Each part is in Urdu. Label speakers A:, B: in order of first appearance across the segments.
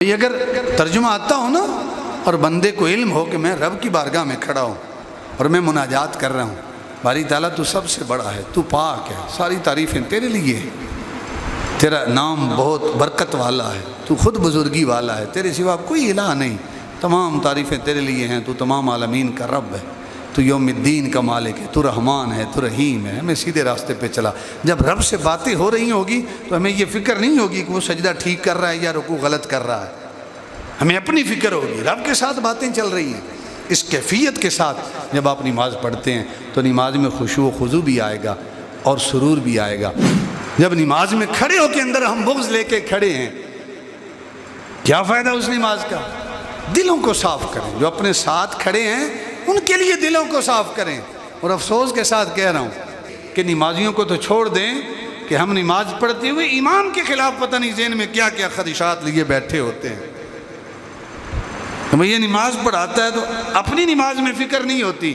A: یہ اگر ترجمہ آتا ہو نا اور بندے کو علم ہو کہ میں رب کی بارگاہ میں کھڑا ہوں اور میں مناجات کر رہا ہوں، باری تعالیٰ تو سب سے بڑا ہے، تو پاک ہے، ساری تعریفیں تیرے لیے ہیں، تیرا نام بہت برکت والا ہے، تو خود بزرگی والا ہے، تیرے سوا کوئی الہ نہیں، تمام تعریفیں تیرے لیے ہیں، تو تمام عالمین کا رب ہے، تو یوم الدین کا مالک ہے، تو رحمان ہے، تو رحیم ہے، ہمیں سیدھے راستے پہ چلا۔ جب رب سے باتیں ہو رہی ہوگی تو ہمیں یہ فکر نہیں ہوگی کہ وہ سجدہ ٹھیک کر رہا ہے یا رکوع غلط کر رہا ہے، ہمیں اپنی فکر ہوگی، رب کے ساتھ باتیں چل رہی ہیں۔ اس کیفیت کے ساتھ جب آپ نماز پڑھتے ہیں تو نماز میں خشوع و خضوع بھی آئے گا اور سرور بھی آئے گا۔ جب نماز میں کھڑے ہو کے اندر ہم بغض لے کے کھڑے ہیں، کیا فائدہ اس نماز کا؟ دلوں کو صاف کریں، جو اپنے ساتھ کھڑے ہیں ان کے لیے دلوں کو صاف کریں۔ اور افسوس کے ساتھ کہہ رہا ہوں کہ نمازیوں کو تو چھوڑ دیں کہ ہم نماز پڑھتے ہوئے امام کے خلاف پتہ نہیں ذہن میں کیا کیا خدشات لیے بیٹھے ہوتے ہیں۔ تو یہ نماز پڑھاتا ہے تو اپنی نماز میں فکر نہیں ہوتی،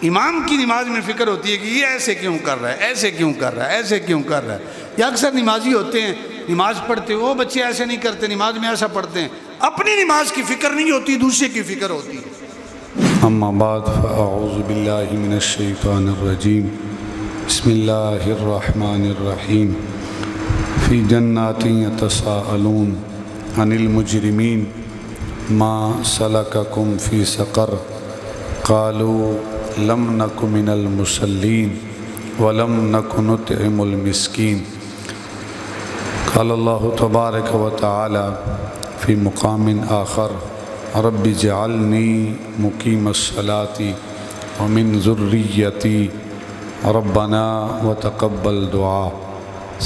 A: امام کی نماز میں فکر ہوتی ہے کہ یہ ایسے کیوں کر رہا ہے، ایسے کیوں کر رہا ہے، ایسے کیوں کر رہا ہے۔ یا اکثر نمازی ہوتے ہیں، نماز پڑھتے وہ بچے ایسے نہیں کرتے، نماز میں ایسا پڑھتے ہیں، اپنی نماز کی فکر نہیں ہوتی، دوسرے کی فکر ہوتی ہے۔
B: اما بعد فاعوذ باللہ من الشیطان الرجیم، بسم اللہ الرحمن الرحیم۔ فی جنات یتساءلون عن المجرمین ما سلککم فی سقر قالوا لم نک من المصلین ولم نک نطعم المسکین۔ قال اللہ تبارک و تعالی فی مقام آخر رب اجعلنی مقیم الصلاۃ ومن ذریتی ربنا وتقبل دعا۔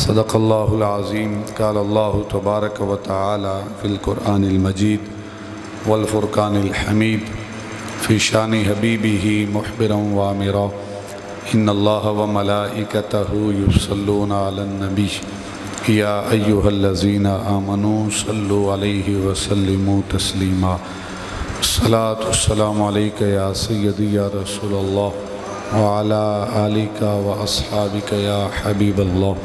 B: صدق اللہ العظیم۔ قال اللہ تبارک و تعالی فی القرآن المجید والفرقان الحمید فی شان حبیبہ محبرا وامرا ان اللہ وملائکتہ یصلون علی النبی یا ایہا الذین آمنوا صلوا علیہ وسلموا تسلیما۔ الصلاۃ والسلام علیک یا سیدی یا رسول اللہ وعلی آلک واصحابک یا حبیب اللہ۔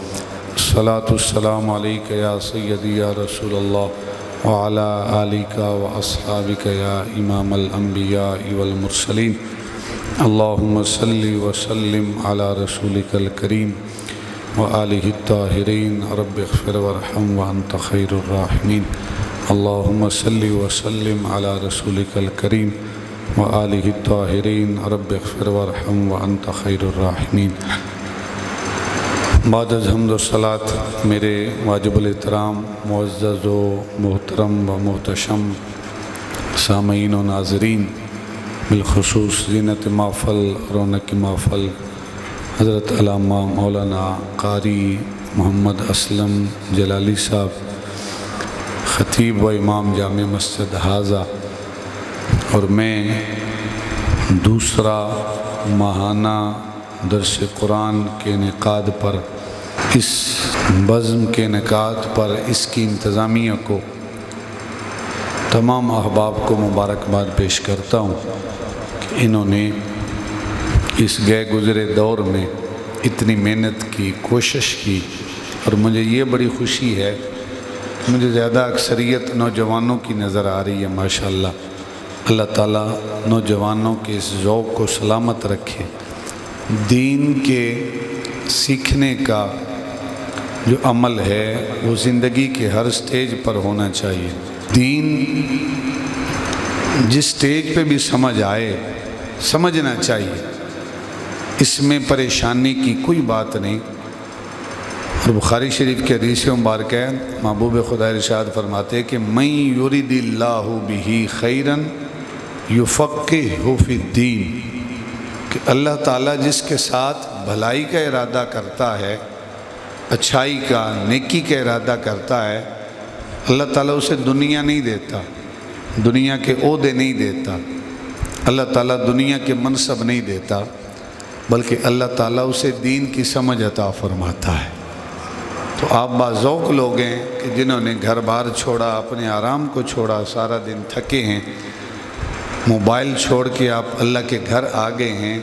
B: الصلاۃ والسلام علیک یا سیدی یا رسول اللہ وعلی آلک واصحابک یا امام الانبیاء والمرسلین۔ اللہم صلی وسلم علی رسولک الکریم وآلہ الطاہرین رب اغفر وارحم وانت خیر الراحمین۔ اللہم صلی وسلم علی رسولک الکریم وآلہ الطاہرین رب اغفر وارحم وانت خیر الراحمین۔ بعد از حمد و صلاۃ میرے واجب الاحترام معزز و محترم و محتشم سامعین و ناظرین، بالخصوص زینت محفل، رونق محفل حضرت علامہ مولانا قاری محمد اسلم جلالی صاحب، خطیب و امام جامع مسجد حاضہ، اور میں دوسرا ماہانہ درس قرآن کے انعقاد پر، اس بزم کے انعقاد پر اس کی انتظامیہ کو، تمام احباب کو مبارکباد پیش کرتا ہوں کہ انہوں نے اس گئے گزرے دور میں اتنی محنت کی، کوشش کی، اور مجھے یہ بڑی خوشی ہے، مجھے زیادہ اکثریت نوجوانوں کی نظر آ رہی ہے ماشاءاللہ۔ اللہ تعالیٰ نوجوانوں کے اس ذوق کو سلامت رکھے۔ دین کے سیکھنے کا جو عمل ہے وہ زندگی کے ہر سٹیج پر ہونا چاہیے۔ دین جس سٹیج پہ بھی سمجھ آئے سمجھنا چاہیے، اس میں پریشانی کی کوئی بات نہیں۔ اور بخاری شریف کے حدیث مبارکہ ہے، محبوب خدا ارشاد فرماتے ہیں کہ من یرید اللہ بہ خیرا یفقہہ فی الدین، کہ اللہ تعالیٰ جس کے ساتھ بھلائی کا ارادہ کرتا ہے، اچھائی کا، نیکی کا ارادہ کرتا ہے، اللہ تعالیٰ اسے دنیا نہیں دیتا، دنیا کے عہدے نہیں دیتا، اللہ تعالیٰ دنیا کے منصب نہیں دیتا، بلکہ اللہ تعالیٰ اسے دین کی سمجھ عطا فرماتا ہے۔ تو آپ باذوق لوگ ہیں کہ جنہوں نے گھر بار چھوڑا، اپنے آرام کو چھوڑا، سارا دن تھکے ہیں، موبائل چھوڑ کے آپ اللہ کے گھر آ گئے ہیں،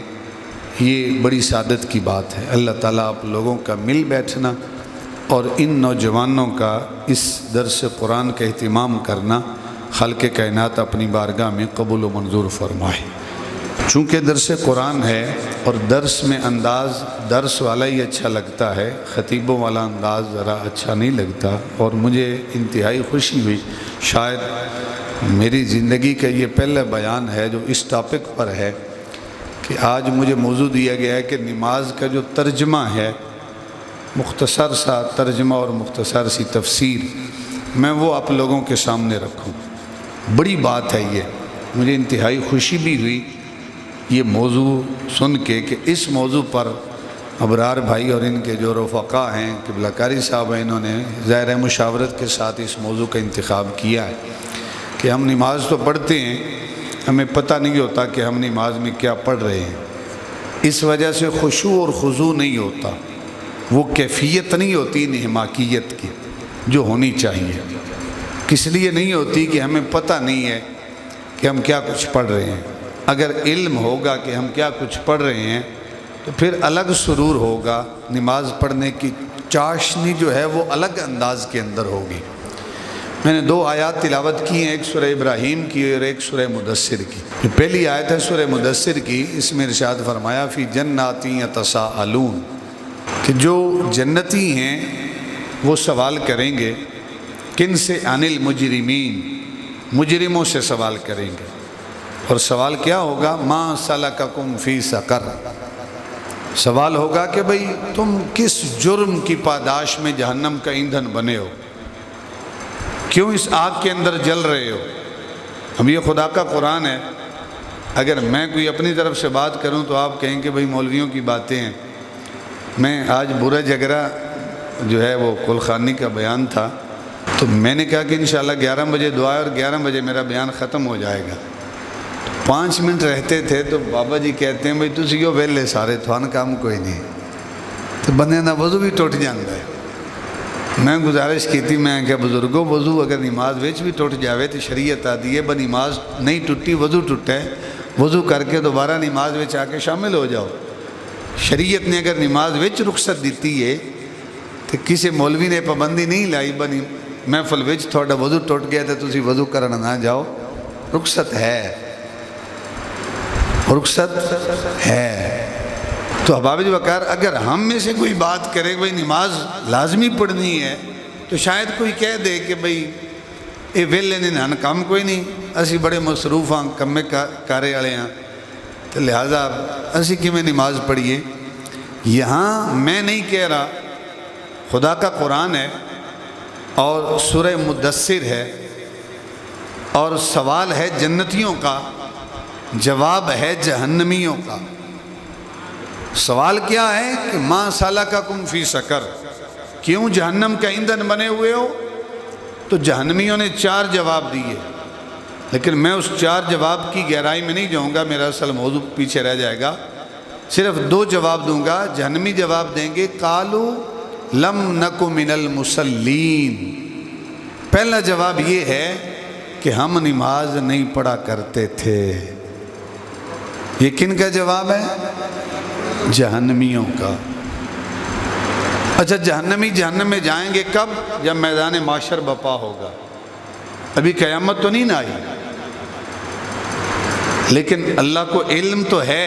B: یہ بڑی سعادت کی بات ہے۔ اللہ تعالیٰ آپ لوگوں کا مل بیٹھنا اور ان نوجوانوں کا اس درس قرآن کا اہتمام کرنا خالق کائنات اپنی بارگاہ میں قبول و منظور فرمائے۔ چونکہ درس قرآن ہے اور درس میں انداز درس والا ہی اچھا لگتا ہے، خطیبوں والا انداز ذرا اچھا نہیں لگتا، اور مجھے انتہائی خوشی ہوئی، شاید میری زندگی کا یہ پہلا بیان ہے جو اس ٹاپک پر ہے کہ آج مجھے موضوع دیا گیا ہے کہ نماز کا جو ترجمہ ہے، مختصر سا ترجمہ اور مختصر سی تفسیر، میں وہ آپ لوگوں کے سامنے رکھوں۔ بڑی بات ہے یہ، مجھے انتہائی خوشی بھی ہوئی یہ موضوع سن کے کہ اس موضوع پر ابرار بھائی اور ان کے جو رفقا ہیں، قبلہ کاری صاحب ہیں، انہوں نے ظاہر مشاورت کے ساتھ اس موضوع کا انتخاب کیا ہے کہ ہم نماز تو پڑھتے ہیں، ہمیں پتہ نہیں ہوتا کہ ہم نماز میں کیا پڑھ رہے ہیں، اس وجہ سے خشوع اور خضوع نہیں ہوتا، وہ کیفیت نہیں ہوتی انہماکیت کی جو ہونی چاہیے۔ کس لیے نہیں ہوتی کہ ہمیں پتہ نہیں ہے کہ ہم کیا کچھ پڑھ رہے ہیں۔ اگر علم ہوگا کہ ہم کیا کچھ پڑھ رہے ہیں تو پھر الگ سرور ہوگا، نماز پڑھنے کی چاشنی جو ہے وہ الگ انداز کے اندر ہوگی۔ میں نے 2 آیات تلاوت کی ہیں، ایک سورہ ابراہیم کی اور ایک سورہ مدثر کی۔ جو پہلی آیت ہے سورہ مدثر کی، اس میں ارشاد فرمایا فی جنات یتساءلون، کہ جو جنتی ہیں وہ سوال کریں گے، کن سے؟ عن المجرمین، مجرموں سے سوال کریں گے، اور سوال کیا ہوگا؟ ما سلککم فی سقر، سوال ہوگا کہ بھئی تم کس جرم کی پاداش میں جہنم کا ایندھن بنے ہو، کیوں اس آگ کے اندر جل رہے ہو؟ اب یہ خدا کا قرآن ہے، اگر میں کوئی اپنی طرف سے بات کروں تو آپ کہیں کہ بھئی مولویوں کی باتیں ہیں۔ میں آج برا جگرا جو ہے وہ کلخانی کا بیان تھا، تو میں نے کہا کہ انشاءاللہ 11 بجے دعا ہے اور 11 بجے میرا بیان ختم ہو جائے گا۔ 5 منٹ رہتے تھے تو بابا جی کہتے ہیں بھئی تسی کیوں ویلے سارے تھوان کام کوئی نہیں، تو بندے دا وضو بھی ٹوٹ جاندہ ہے۔ میں گزارش کی تھی، میں کہ بزرگوں وضو اگر نماز ویچ بھی ٹوٹ جاوے تو شریعت آدھی ہے با نماز نہیں ٹوٹی وضو ٹوٹے، وضو کر کے دوبارہ نماز ویچ آ کے شامل ہو جاؤ۔ شریعت نے اگر نماز ویچ رخصت دیتی ہے تو کسی مولوی نے پابندی نہیں لائی بنی محفل ویچ تھوڑا وضو ٹوٹ گیا تو تسی وضو کرنا نہ جاؤ، رخصت ہے، رخصت ہے۔ تو احباب وقار اگر ہم میں سے کوئی بات کرے کہ بھئی نماز لازمی پڑھنی ہے تو شاید کوئی کہہ دے کہ بھئی اے ویلے نے نان کام کوئی نہیں، اسی بڑے مصروف ہاں، کمے کارے والے ہاں، تو لہٰذا اسی کی میں نماز پڑھیے۔ یہاں میں نہیں کہہ رہا، خدا کا قرآن ہے اور سورہ مدثر ہے، اور سوال ہے جنتیوں کا، جواب ہے جہنمیوں کا۔ سوال کیا ہے کہ ما سلککم فی سقر، کیوں جہنم کا ایندھن بنے ہوئے ہو؟ تو جہنمیوں نے 4 جواب دیے، لیکن میں اس 4 جواب کی گہرائی میں نہیں جاؤں گا، میرا اصل موضوع پیچھے رہ جائے گا، صرف 2 جواب دوں گا۔ جہنمی جواب دیں گے قالو لم نک من المصلین، پہلا جواب یہ ہے کہ ہم نماز نہیں پڑھا کرتے تھے۔ یہ کن کا جواب ہے؟ جہنمیوں کا۔ اچھا جہنمی جہنم میں جائیں گے کب؟ جب میدان معاشر بپا ہوگا، ابھی قیامت تو نہیں نہ آئی، لیکن اللہ کو علم تو ہے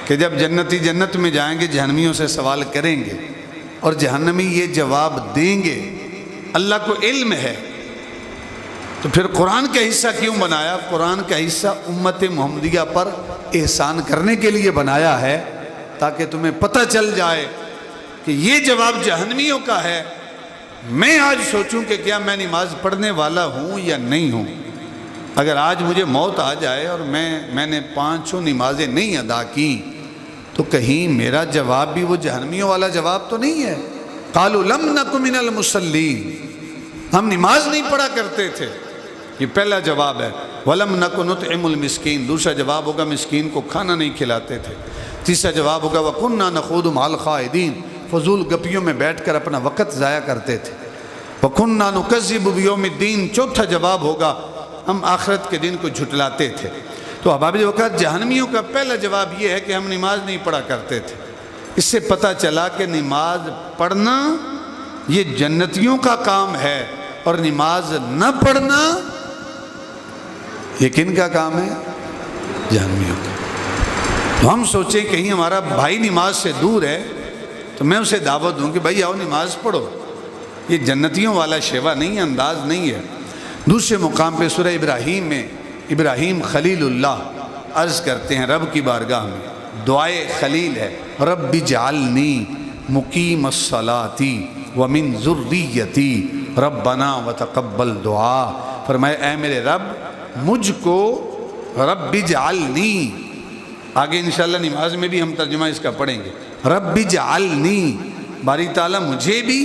B: کہ جب جنتی جنت میں جائیں گے جہنمیوں سے سوال کریں گے اور جہنمی یہ جواب دیں گے، اللہ کو علم ہے۔ تو پھر قرآن کا حصہ کیوں بنایا؟ قرآن کا حصہ امت محمدیہ پر احسان کرنے کے لیے بنایا ہے تاکہ تمہیں پتہ چل جائے کہ یہ جواب جہنمیوں کا ہے۔ میں آج سوچوں کہ کیا میں نماز پڑھنے والا ہوں یا نہیں ہوں۔ اگر آج مجھے موت آ جائے اور میں نے 5 نمازیں نہیں ادا کی تو کہیں میرا جواب بھی وہ جہنمیوں والا جواب تو نہیں ہے۔ قالوا لم نک من المصلین، ہم نماز نہیں پڑھا کرتے تھے، یہ پہلا جواب ہے۔ ولم نک نطعم المسکین، دوسرا جواب ہوگا مسکین کو کھانا نہیں کھلاتے تھے۔ تیسرا جواب ہوگا وَكُنَّا نَخُوضُ مَعَ الْخَائِضِينَ، فضول گپیوں میں بیٹھ کر اپنا وقت ضائع کرتے تھے۔ وَكُنَّا نُكَذِّبُ بِيَوْمِ الدِّينِ، چوتھا جواب ہوگا ہم آخرت کے دن کو جھٹلاتے تھے۔ تو احباب وقت جہنمیوں کا پہلا جواب یہ ہے کہ ہم نماز نہیں پڑھا کرتے تھے۔ اس سے پتہ چلا کہ نماز پڑھنا
A: یہ جنتیوں کا کام ہے، اور نماز نہ پڑھنا یہ کن کا کام ہے؟ جہنمیوں کا۔ تو ہم سوچیں کہیں ہمارا بھائی نماز سے دور ہے تو میں اسے دعوت دوں کہ بھائی آؤ نماز پڑھو، یہ جنتیوں والا شیوا نہیں ہے، انداز نہیں ہے۔ دوسرے مقام پہ سورہ ابراہیم میں ابراہیم خلیل اللہ عرض کرتے ہیں رب کی بارگاہ میں، دعائے خلیل ہے، رب اجعلنی مقیم الصلاۃ ومن ذریتی ربنا وتقبل دعا۔ فرمایا اے میرے رب مجھ کو، رب اجعلنی، آگے انشاءاللہ نماز میں بھی ہم ترجمہ اس کا پڑھیں گے، رب اجعلنی، باری تعالیٰ مجھے بھی،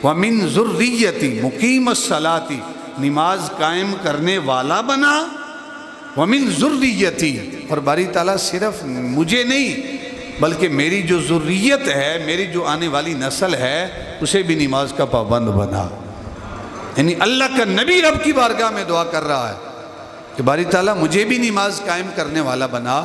A: ومن ذریتی، مقیم الصلاۃ، نماز قائم کرنے والا بنا، ومن ذریتی، اور باری تعالیٰ صرف مجھے نہیں بلکہ میری جو ذریت ہے، میری جو آنے والی نسل ہے، اسے بھی نماز کا پابند بنا۔ یعنی اللہ کا نبی رب کی بارگاہ میں دعا کر رہا ہے کہ باری تعالیٰ مجھے بھی نماز قائم کرنے والا بنا،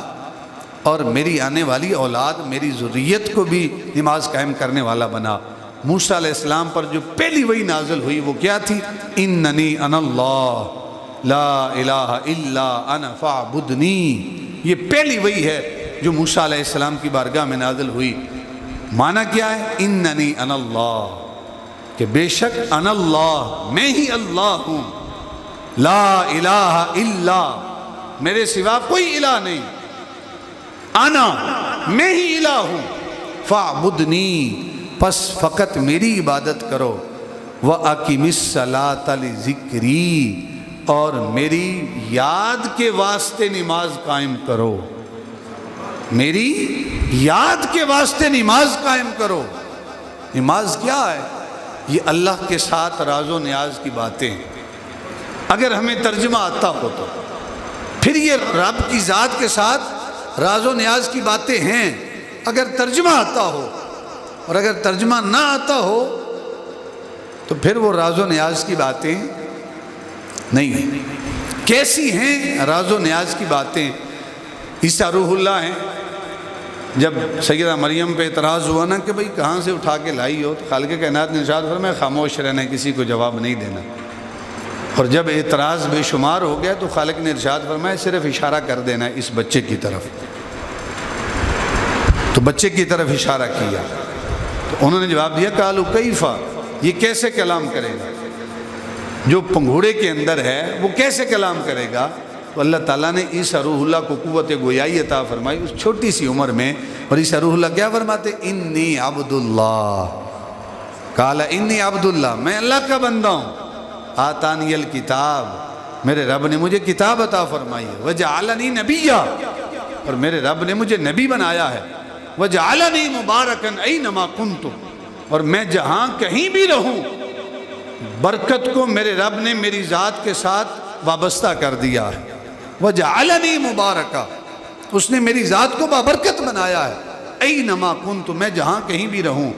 A: اور میری آنے والی اولاد، میری ذریت کو بھی نماز قائم کرنے والا بنا۔ موسیٰ علیہ السلام پر جو پہلی وحی نازل ہوئی وہ کیا تھی؟ اننی انا اللہ لا الہ الا انا فاعبدنی، یہ پہلی وحی ہے جو موسیٰ علیہ السلام کی بارگاہ میں نازل ہوئی۔ معنی کیا ہے؟ اننی انا اللہ، کہ بے شک انا اللہ، میں ہی اللہ ہوں، لا الہ الا، میرے سوا کوئی الہ نہیں، انا، میں ہی الہ ہوں، فاعبدنی، پس فقط میری عبادت کرو، وَأَقِمِ الصَّلَاةَ لِذِكْرِي، اور میری یاد کے واسطے نماز قائم کرو، میری یاد کے واسطے نماز قائم کرو۔ نماز کیا ہے؟ یہ اللہ کے ساتھ راز و نیاز کی باتیں ہیں۔ اگر ہمیں ترجمہ آتا ہو تو پھر یہ رب کی ذات کے ساتھ راز و نیاز کی باتیں ہیں، اگر ترجمہ آتا ہو، اور اگر ترجمہ نہ آتا ہو تو پھر وہ راز و نیاز کی باتیں نہیں ہیں۔ کیسی ہیں راز و نیاز کی باتیں؟ عیسیٰ روح اللہ ہیں، جب سیدہ مریم پہ اعتراض ہوا نا کہ بھئی کہاں سے اٹھا کے لائی ہو، تو خالق کائنات نے ارشاد فرمایا خاموش رہنا، کسی کو جواب نہیں دینا۔ اور جب اعتراض بے شمار ہو گیا تو خالق نے ارشاد فرمایا صرف اشارہ کر دینا ہے اس بچے کی طرف، تو بچے کی طرف اشارہ کیا، تو انہوں نے جواب دیا قالوا کیفا، یہ کیسے کلام کرے گا، جو پنگھوڑے کے اندر ہے وہ کیسے کلام کرے گا؟ تو اللہ تعالیٰ نے عیسیٰ روح اللہ کو قوت گویائی عطا فرمائی اس چھوٹی سی عمر میں، اور عیسیٰ روح اللہ کیا فرماتے؟ انی عبد اللہ، قال انی عبد اللہ، میں اللہ کا بندہ ہوں، آتانی الکتاب، میرے رب نے مجھے کتاب عطا فرمائی ہے، وجعلنی نبیا، اور میرے رب نے مجھے نبی بنایا ہے، وجعلنی مبارکن اینما کنت، اور میں جہاں کہیں بھی رہوں برکت کو میرے رب نے میری ذات کے ساتھ وابستہ کر دیا ہے، وجعلنی مبارکا، اس نے میری ذات کو بابرکت بنایا ہے، اینما کنت، میں جہاں کہیں بھی رہوں،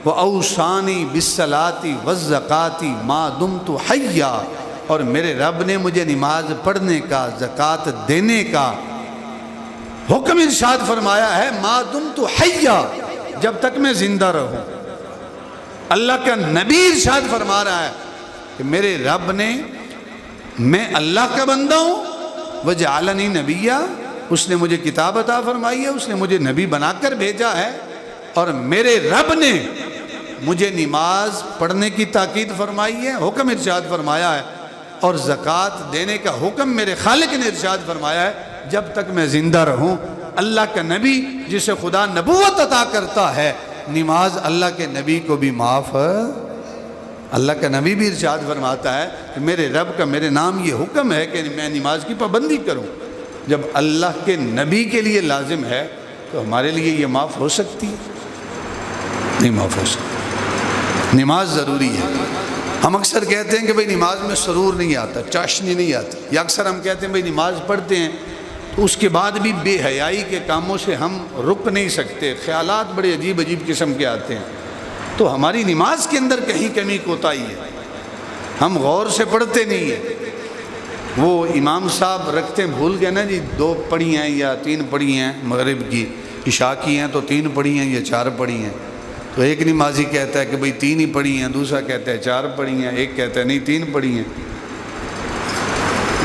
A: وَأَوْصَانِي بِالصَّلَاةِ وَالزَّكَاةِ مَا دُمْتُ حَيًّا، اور میرے رب نے مجھے نماز پڑھنے کا، زکوٰۃ دینے کا حکم ارشاد فرمایا ہے، مَا دُمْتُ حَيًّا، جب تک میں زندہ رہوں۔ اللہ کا نبی ارشاد فرما رہا ہے کہ میرے رب نے، میں اللہ کا بندہ ہوں، وَجَعَلَنِي نَبِيًّا، اس نے مجھے کتاب عطا فرمائی ہے، اس نے مجھے نبی بنا کر بھیجا ہے، اور میرے رب نے مجھے نماز پڑھنے کی تاکید فرمائی ہے، حکم ارشاد فرمایا ہے، اور زکوٰۃ دینے کا حکم میرے خالق نے ارشاد فرمایا ہے، جب تک میں زندہ رہوں۔ اللہ کا نبی جسے خدا نبوت عطا کرتا ہے، نماز اللہ کے نبی کو بھی معاف ہے۔ اللہ کا نبی بھی ارشاد فرماتا ہے کہ میرے رب کا میرے نام یہ حکم ہے کہ میں نماز کی پابندی کروں۔ جب اللہ کے نبی کے لیے لازم ہے تو ہمارے لیے یہ معاف ہو سکتی ہے؟ نہیں معاف ہو سکتی۔ نماز ضروری ہے۔ ہم اکثر کہتے ہیں کہ بھئی نماز میں سرور نہیں آتا، چاشنی نہیں آتی، یا اکثر ہم کہتے ہیں بھئی نماز پڑھتے ہیں تو اس کے بعد بھی بے حیائی کے کاموں سے ہم رک نہیں سکتے، خیالات بڑے عجیب عجیب قسم کے آتے ہیں، تو ہماری نماز کے اندر کہیں کمی کوتاہی ہے، ہم غور سے پڑھتے نہیں ہیں۔ وہ امام صاحب رکھتے بھول گئے نا جی، 2 پڑھی ہیں یا 3 پڑھی ہیں، مغرب کی، عشاء کی ہیں تو 3 پڑھی ہیں یا 4 پڑھی ہیں،
B: تو ایک نمازی کہتا ہے کہ بھئی 3 ہی پڑھی ہیں، دوسرا کہتا ہے 4 پڑھی ہیں، ایک کہتا ہے نہیں 3 پڑھی ہیں۔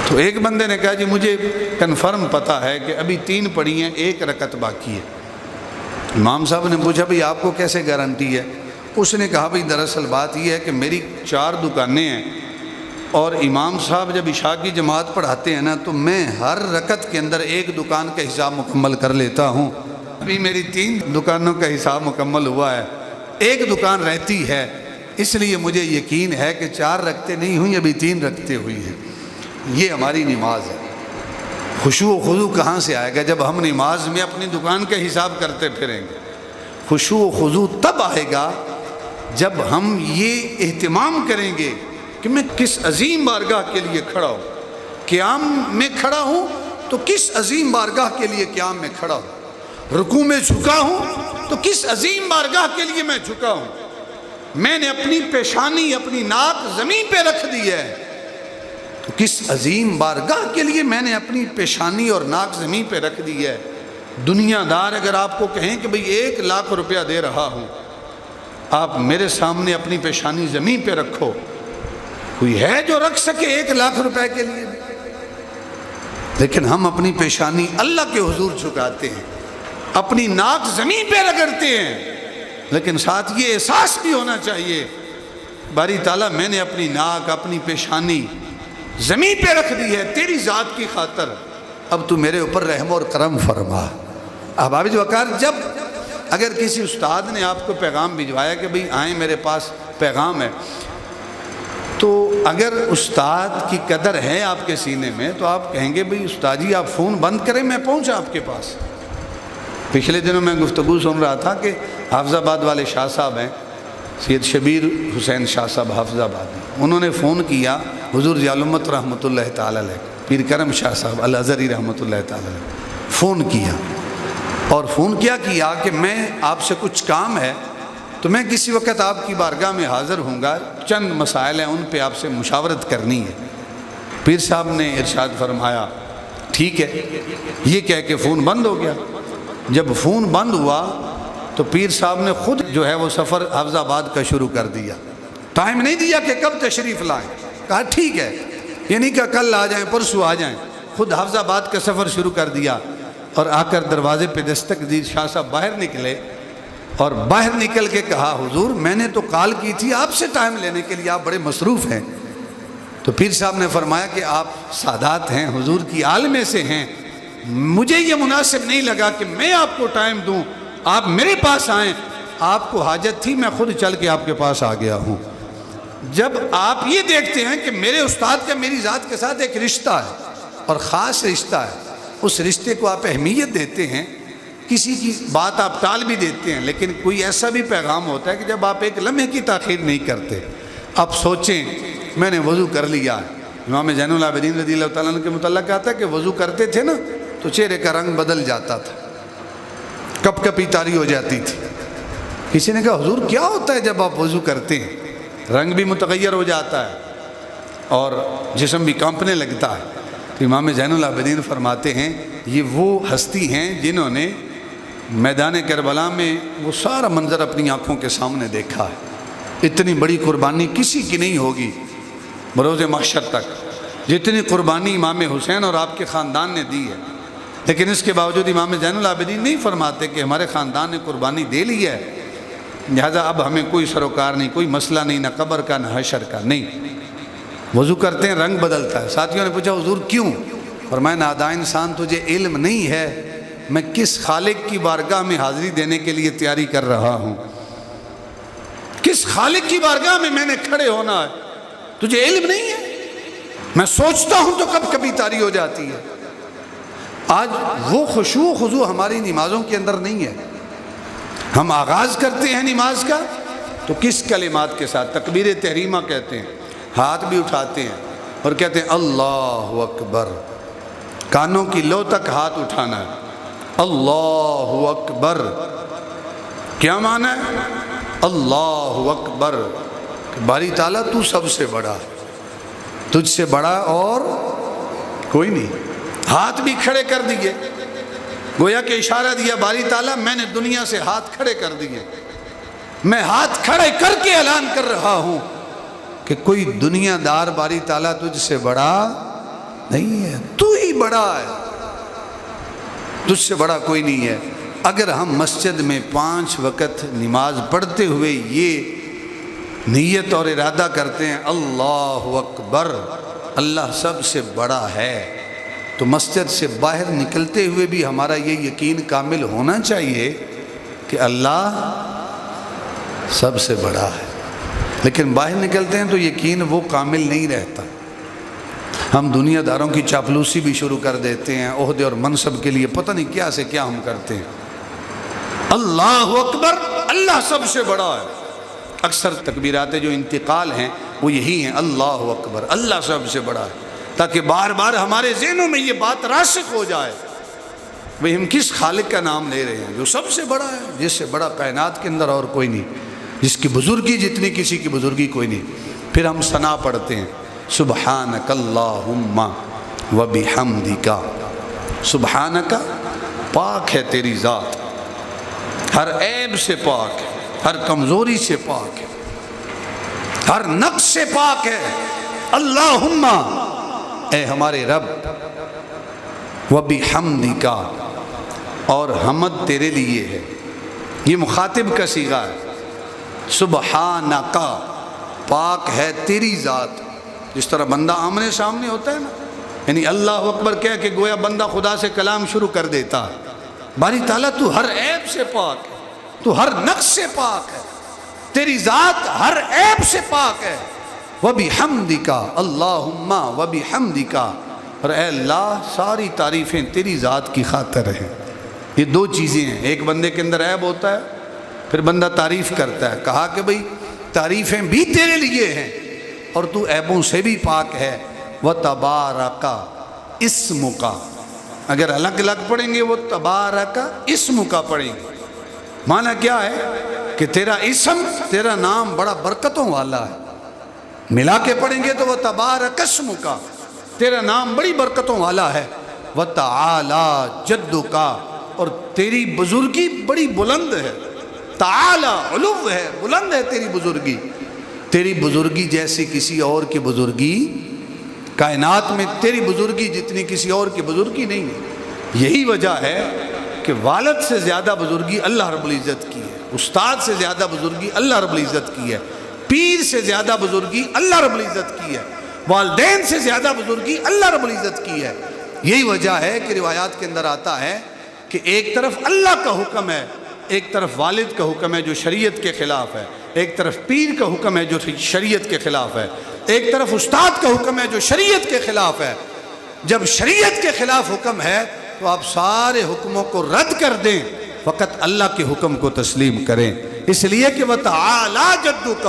B: تو ایک بندے نے کہا جی مجھے کنفرم پتہ ہے کہ ابھی 3 پڑھی ہیں، 1 رکعت باقی ہے۔ امام صاحب نے پوچھا بھئی آپ کو کیسے گارنٹی ہے؟ اس نے کہا بھئی دراصل بات یہ ہے کہ میری 4 دکانیں ہیں، اور امام صاحب جب عشاء کی جماعت پڑھاتے ہیں نا تو میں ہر رکعت کے اندر 1 دکان کا حساب مکمل کر لیتا ہوں۔ ابھی میری 3 دکانوں کا حساب مکمل ہوا ہے، 1 دکان رہتی ہے، اس لیے مجھے یقین ہے کہ 4 رکعتیں نہیں ہوئی، ابھی 3 رکعتیں ہوئی ہیں۔ یہ ہماری نماز ہے۔ خشوع و خضوع کہاں سے آئے گا؟ جب ہم نماز میں اپنی دکان کا حساب کرتے پھریں گے۔ خشوع و خضوع تب آئے گا جب ہم یہ اہتمام کریں گے کہ میں کس عظیم بارگاہ کے لیے کھڑا ہوں، قیام میں کھڑا ہوں تو کس عظیم بارگاہ کے لیے قیام میں کھڑا ہوں، رکوع میں جھکا ہوں تو کس عظیم بارگاہ کے لیے میں جھکا ہوں، میں نے اپنی پیشانی اپنی ناک زمین پہ رکھ دی ہے تو کس عظیم بارگاہ کے لیے میں نے اپنی پیشانی اور ناک زمین پہ رکھ دی ہے۔ دنیا دار اگر آپ کو کہیں کہ بھئی 1 لاکھ روپیہ دے رہا ہوں، آپ میرے سامنے اپنی پیشانی زمین پہ رکھو، کوئی ہے جو رکھ سکے 1 لاکھ روپے کے لیے؟ لیکن ہم اپنی پیشانی اللہ کے حضور جھکاتے ہیں، اپنی ناک زمین پہ رگڑتے ہیں، لیکن ساتھ یہ احساس بھی ہونا چاہیے باری تعالیٰ میں نے اپنی ناک اپنی پیشانی زمین پہ رکھ دی ہے تیری ذات کی خاطر، اب تو میرے اوپر رحم اور کرم فرما۔ احباب وقار، جب اگر کسی استاد نے آپ کو پیغام بھجوایا کہ بھئی آئیں میرے پاس پیغام ہے، تو اگر استاد کی قدر ہے آپ کے سینے میں تو آپ کہیں گے بھئی استاد جی آپ فون بند کریں، میں پہنچا آپ کے پاس۔ پچھلے دنوں میں گفتگو سن رہا تھا کہ حافظ آباد والے شاہ صاحب ہیں، سید شبیر حسین شاہ صاحب حافظ آباد میں، انہوں نے فون کیا حضور ضیاء الامت رحمۃ اللہ تعالی علیہ، پیر کرم شاہ صاحب الازہری رحمۃ اللہ تعالی علیہ، فون کیا اور فون کیا کہ میں آپ سے کچھ کام ہے تو میں کسی وقت آپ کی بارگاہ میں حاضر ہوں گا، چند مسائل ہیں ان پہ آپ سے مشاورت کرنی ہے۔ پیر صاحب نے ارشاد فرمایا ٹھیک ہے، یہ کہہ کے فون بند ہو گیا۔ جب فون بند ہوا تو پیر صاحب نے خود جو ہے وہ سفر حافظ آباد کا شروع کر دیا، ٹائم نہیں دیا کہ کب تشریف لائیں، کہا ٹھیک ہے، یہ نہیں کہ کل آ جائیں پرسوں آ جائیں، خود حافظ آباد کا سفر شروع کر دیا اور آ کر دروازے پہ دستک دی۔ شاہ صاحب باہر نکلے اور باہر نکل کے کہا حضور میں نے تو کال کی تھی آپ سے ٹائم لینے کے لیے، آپ بڑے مصروف ہیں۔ تو پیر صاحب نے فرمایا کہ آپ سادات ہیں، حضور کی آل میں سے ہیں، مجھے یہ مناسب نہیں لگا کہ میں آپ کو ٹائم دوں، آپ میرے پاس آئیں، آپ کو حاجت تھی میں خود چل کے آپ کے پاس آ گیا ہوں۔ جب آپ یہ دیکھتے ہیں کہ میرے استاد کا میری ذات کے ساتھ ایک رشتہ ہے اور خاص رشتہ ہے، اس رشتے کو آپ اہمیت دیتے ہیں، کسی کی بات آپ ٹال بھی دیتے ہیں، لیکن کوئی ایسا بھی پیغام ہوتا ہے کہ جب آپ ایک لمحے کی تاخیر نہیں کرتے۔ آپ سوچیں میں نے وضو کر لیا ہے، امام زین العابدین رضی اللہ تعالیٰ عنہ کے متعلق کہتا ہے کہ وضو کرتے تھے نا تو چہرے کا رنگ بدل جاتا تھا، کپ کپی طاری ہو جاتی تھی۔ کسی نے کہا حضور کیا ہوتا ہے جب آپ وضو کرتے ہیں؟ رنگ بھی متغیر ہو جاتا ہے اور جسم بھی کانپنے لگتا ہے۔ تو امام زین العابدین فرماتے ہیں یہ وہ ہستی ہیں جنہوں نے میدان کربلا میں وہ سارا منظر اپنی آنکھوں کے سامنے دیکھا ہے۔ اتنی بڑی قربانی کسی کی نہیں ہوگی بروز محشر تک جتنی قربانی امام حسین اور آپ کے خاندان نے دی ہے، لیکن اس کے باوجود امام زین العابدین نہیں فرماتے کہ ہمارے خاندان نے قربانی دے لی ہے لہذا اب ہمیں کوئی سروکار نہیں، کوئی مسئلہ نہیں، نہ قبر کا نہ حشر کا، نہیں۔ وضو کرتے ہیں رنگ بدلتا ہے۔ ساتھیوں نے پوچھا حضور کیوں؟ فرمایا نادان انسان تجھے علم نہیں ہے میں کس خالق کی بارگاہ میں حاضری دینے کے لیے تیاری کر رہا ہوں، کس خالق کی بارگاہ میں نے کھڑے ہونا ہے، تجھے علم نہیں ہے؟ میں سوچتا ہوں تو کب کبھی طاری ہو جاتی ہے۔ آج وہ خشوع و خضوع ہماری نمازوں کے اندر نہیں ہے۔ ہم آغاز کرتے ہیں نماز کا تو کس کلمات کے ساتھ؟ تکبیر تحریمہ کہتے ہیں، ہاتھ بھی اٹھاتے ہیں اور کہتے ہیں اللہ اکبر، کانوں کی لو تک ہاتھ اٹھانا ہے، اللہ اکبر۔ کیا معنی ہے اللہ اکبر؟ باری تعالیٰ تو سب سے بڑا، تجھ سے بڑا اور کوئی نہیں۔ ہاتھ بھی کھڑے کر دیے، گویا کہ اشارہ دیا باری تعالیٰ میں نے دنیا سے ہاتھ کھڑے کر دیے،
A: میں ہاتھ کھڑے کر کے اعلان کر رہا ہوں کہ کوئی دنیا دار باری تعالیٰ تجھ سے بڑا نہیں ہے، تو ہی بڑا ہے، تجھ سے بڑا کوئی نہیں ہے۔ اگر ہم مسجد میں 5 وقت نماز پڑھتے ہوئے یہ نیت اور ارادہ کرتے ہیں اللہ اکبر، اللہ سب سے بڑا ہے، تو مسجد سے باہر نکلتے ہوئے بھی ہمارا یہ یقین کامل ہونا چاہیے کہ اللہ سب سے بڑا ہے۔ لیکن باہر نکلتے ہیں تو یقین وہ کامل نہیں رہتا، ہم دنیا داروں کی چاپلوسی بھی شروع کر دیتے ہیں، عہدے اور منصب کے لیے پتہ نہیں کیا سے کیا ہم کرتے ہیں۔ اللہ اکبر، اللہ سب سے بڑا ہے۔ اکثر تکبیرات جو انتقال ہیں وہ یہی ہیں، اللہ اکبر، اللہ سب سے بڑا ہے، تاکہ بار بار ہمارے ذہنوں میں یہ بات راسخ ہو جائے بھئی ہم کس خالق کا نام لے رہے ہیں جو سب سے بڑا ہے، جس سے بڑا کائنات کے اندر اور کوئی نہیں، جس کی بزرگی جتنی کسی کی بزرگی کوئی نہیں۔ پھر ہم ثنا پڑھتے ہیں، سبحانک اللہم وبحمدک، سبحانک، پاک ہے تیری ذات، ہر عیب سے پاک ہے، ہر کمزوری سے پاک ہے، ہر نقص سے پاک ہے۔ اللہم، اے ہمارے رب، وبحمدک، اور حمد تیرے لیے ہے، یہ مخاطب کا صیغہ ہے۔ سبحانک، پاک ہے تیری ذات، جس طرح بندہ آمنے سامنے ہوتا ہے نا، یعنی اللہ اکبر کہہ کہ گویا بندہ خدا سے کلام شروع کر دیتا ہے۔ باری تعالیٰ تو ہر عیب سے پاک ہے، تو ہر نقص سے پاک ہے، تیری ذات ہر عیب سے پاک ہے۔ وبحمدک، اللہم وبحمدک، اور اے اللہ ساری تعریفیں تیری ذات کی خاطر ہیں۔ یہ 2 چیزیں ہیں، ایک بندے کے اندر عیب ہوتا ہے، پھر بندہ تعریف کرتا ہے، کہا کہ بھئی تعریفیں بھی تیرے لیے ہیں اور تو عیبوں سے بھی پاک ہے۔ وتبارک اسمک، اگر الگ الگ پڑھیں گے وہ تبارک اسمک پڑھیں گے، معنی کیا ہے کہ تیرا اسم، تیرا نام بڑا برکتوں والا ہے۔ ملا کے پڑھیں گے تو وہ تبارک اسمک، تیرا نام بڑی برکتوں والا ہے۔ وتعالی جدک، اور تیری بزرگی بڑی بلند ہے، تعالی علو ہے، بلند ہے تیری بزرگی، تیری بزرگی جیسی کسی اور کی بزرگی کائنات میں، تیری بزرگی جتنی کسی اور کی بزرگی نہیں ہے۔ یہی وجہ ہے کہ والد سے زیادہ بزرگی اللہ رب العزت کی ہے، استاد سے زیادہ بزرگی اللہ رب العزت کی ہے، پیر سے زیادہ بزرگی اللہ رب العزت کی ہے، والدین سے زیادہ بزرگی اللہ رب العزت کی ہے۔ یہی وجہ ہے کہ روایات کے اندر آتا ہے کہ ایک طرف اللہ کا حکم ہے، ایک طرف والد کا حکم ہے جو شریعت کے خلاف ہے، ایک طرف پیر کا حکم ہے جو شریعت کے خلاف ہے، ایک طرف استاد کا حکم ہے جو شریعت کے خلاف ہے۔ جب شریعت کے خلاف حکم ہے تو آپ سارے حکموں کو رد کر دیں، فقط اللہ کے حکم کو تسلیم کریں، اس لیے کہ وتعالی جدک،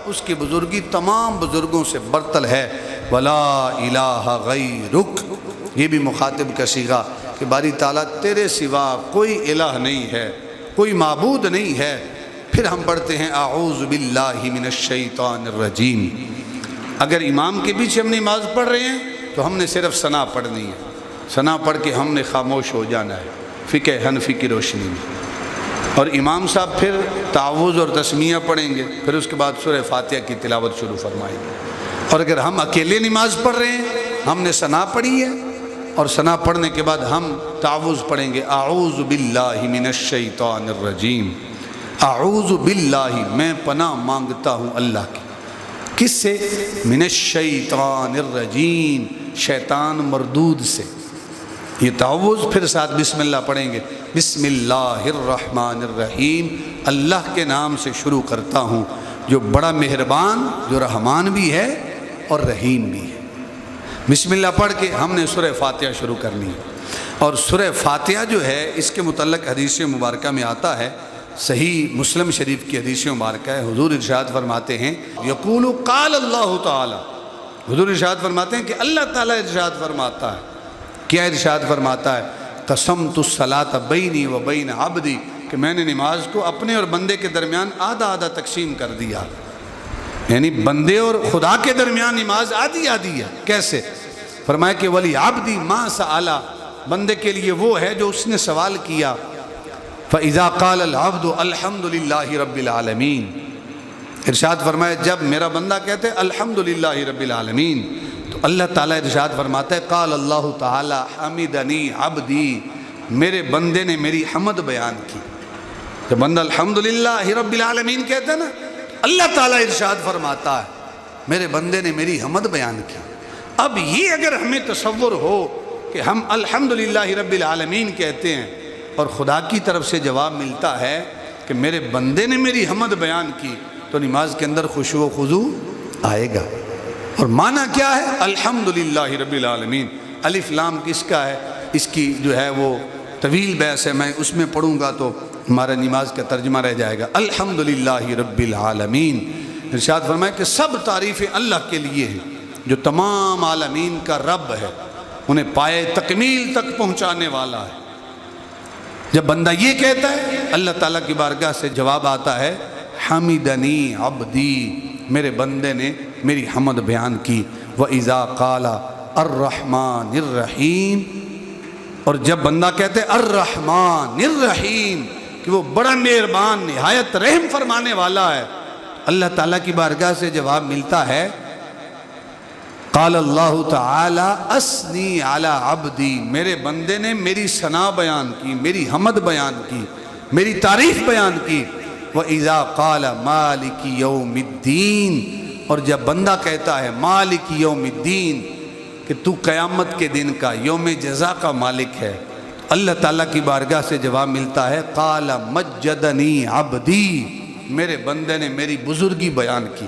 A: اس کی بزرگی تمام بزرگوں سے برتر ہے۔ ولا الہ غیرک، یہ بھی مخاطب کا صیغہ کہ باری تعالیٰ تیرے سوا کوئی الہ نہیں ہے، کوئی معبود نہیں ہے۔ پھر ہم پڑھتے ہیں اعوذ باللہ من الشیطان الرجیم۔ اگر امام کے پیچھے ہم نماز پڑھ رہے ہیں تو ہم نے صرف ثنا پڑھنی ہے، ثنا پڑھ کے ہم نے خاموش ہو جانا ہے فقہ حنفی کی روشنی میں، اور امام صاحب پھر تعوذ اور تسمیہ پڑھیں گے، پھر اس کے بعد سورہ فاتحہ کی تلاوت شروع فرمائیں گے۔ اور اگر ہم اکیلے نماز پڑھ رہے ہیں، ہم نے ثنا پڑھی ہے، اور ثنا پڑھنے کے بعد ہم تعوذ پڑھیں گے، اعوذ باللہ من الشیطان الرجیم، اعوذ باللہ، میں پناہ مانگتا ہوں اللہ کی، کس سے؟ من الشیطان الرجیم، شیطان مردود سے۔ یہ تعوذ پھر ساتھ بسم اللہ پڑھیں گے، بسم اللہ الرحمن الرحیم، اللہ کے نام سے شروع کرتا ہوں جو بڑا مہربان، جو رحمان بھی ہے اور رحیم بھی ہے۔ بسم اللہ پڑھ کے ہم نے سورہ فاتحہ شروع کرنی ہے، اور سورہ فاتحہ جو ہے اس کے متعلق حدیث مبارکہ میں آتا ہے، صحیح مسلم شریف کی حدیث مبارکہ ہے، حضور ارشاد فرماتے ہیں یقول قال اللہ تعالی، حضور ارشاد فرماتے ہیں کہ اللہ تعالیٰ ارشاد فرماتا ہے، کیا ارشاد فرماتا ہے؟ قسمت الصلاۃ بینی و بین عبدی، کہ میں نے نماز کو اپنے اور بندے کے درمیان آدھا آدھا تقسیم کر دیا، یعنی بندے اور خدا کے درمیان نماز آدھی آدھی ہے۔ کیسے؟ فرمایا کہ ولی عبدی ما سألا، بندے کے لیے وہ ہے جو اس نے سوال کیا، فَإِذَا قَالَ الْعَبْدُ الْحَمْدُ لِلَّهِ رَبِّ الْعَالَمِينَ، ارشاد فرمایا جب میرا بندہ کہتے ہیں الحمدللہ رب العالمین، تو اللہ تعالیٰ ارشاد فرماتا ہے قال اللہ تعالیٰ حمدنی عبدی، میرے بندے نے میری حمد بیان کی۔ جب بندہ الحمدللہ رب العالمین کہتا ہے نا، اللہ تعالیٰ ارشاد فرماتا ہے میرے بندے نے میری حمد بیان کی۔ اب یہ اگر ہمیں تصور ہو کہ ہم الحمدللہ رب العالمین کہتے ہیں اور خدا کی طرف سے جواب ملتا ہے کہ میرے بندے نے میری حمد بیان کی، تو نماز کے اندر خشوع و خضوع آئے گا۔ اور معنی کیا ہے الحمدللہ رب العالمین؟ الف لام کس کا ہے؟ اس کی جو ہے وہ طویل بحث ہے، میں اس میں پڑھوں گا تو ہمارا نماز کا ترجمہ رہ جائے گا۔ الحمدللہ رب العالمین، ارشاد فرمایا کہ سب تعریفیں اللہ کے لیے ہیں جو تمام عالمین کا رب ہے، انہیں پائے تکمیل تک پہنچانے والا ہے۔ جب بندہ یہ کہتا ہے اللہ تعالیٰ کی بارگاہ سے جواب آتا ہے حمدنی عبدی، میرے بندے نے میری حمد بیان کی۔ وَإِذَا قَالَ الرحمن الرحیم، اور جب بندہ کہتے الرحمن الرحیم کہ وہ بڑا مہربان نہایت رحم فرمانے والا ہے، اللہ تعالیٰ کی بارگاہ سے جواب ملتا ہے قال اللہ تعالی اسنی علی عبدی، میرے بندے نے میری ثنا بیان کی، میری حمد بیان کی، میری تعریف بیان کی۔ وَإِذَا قَالَ مَالِكِ يَوْمِ الدِّينِ، اور جب بندہ کہتا ہے مالک یوم الدین کہ تو قیامت کے دن کا یوم جزا کا مالک ہے، اللہ تعالیٰ کی بارگاہ سے جواب ملتا ہے قَالَ مَجَّدَنِي عَبْدِي، میرے بندے نے میری بزرگی بیان کی۔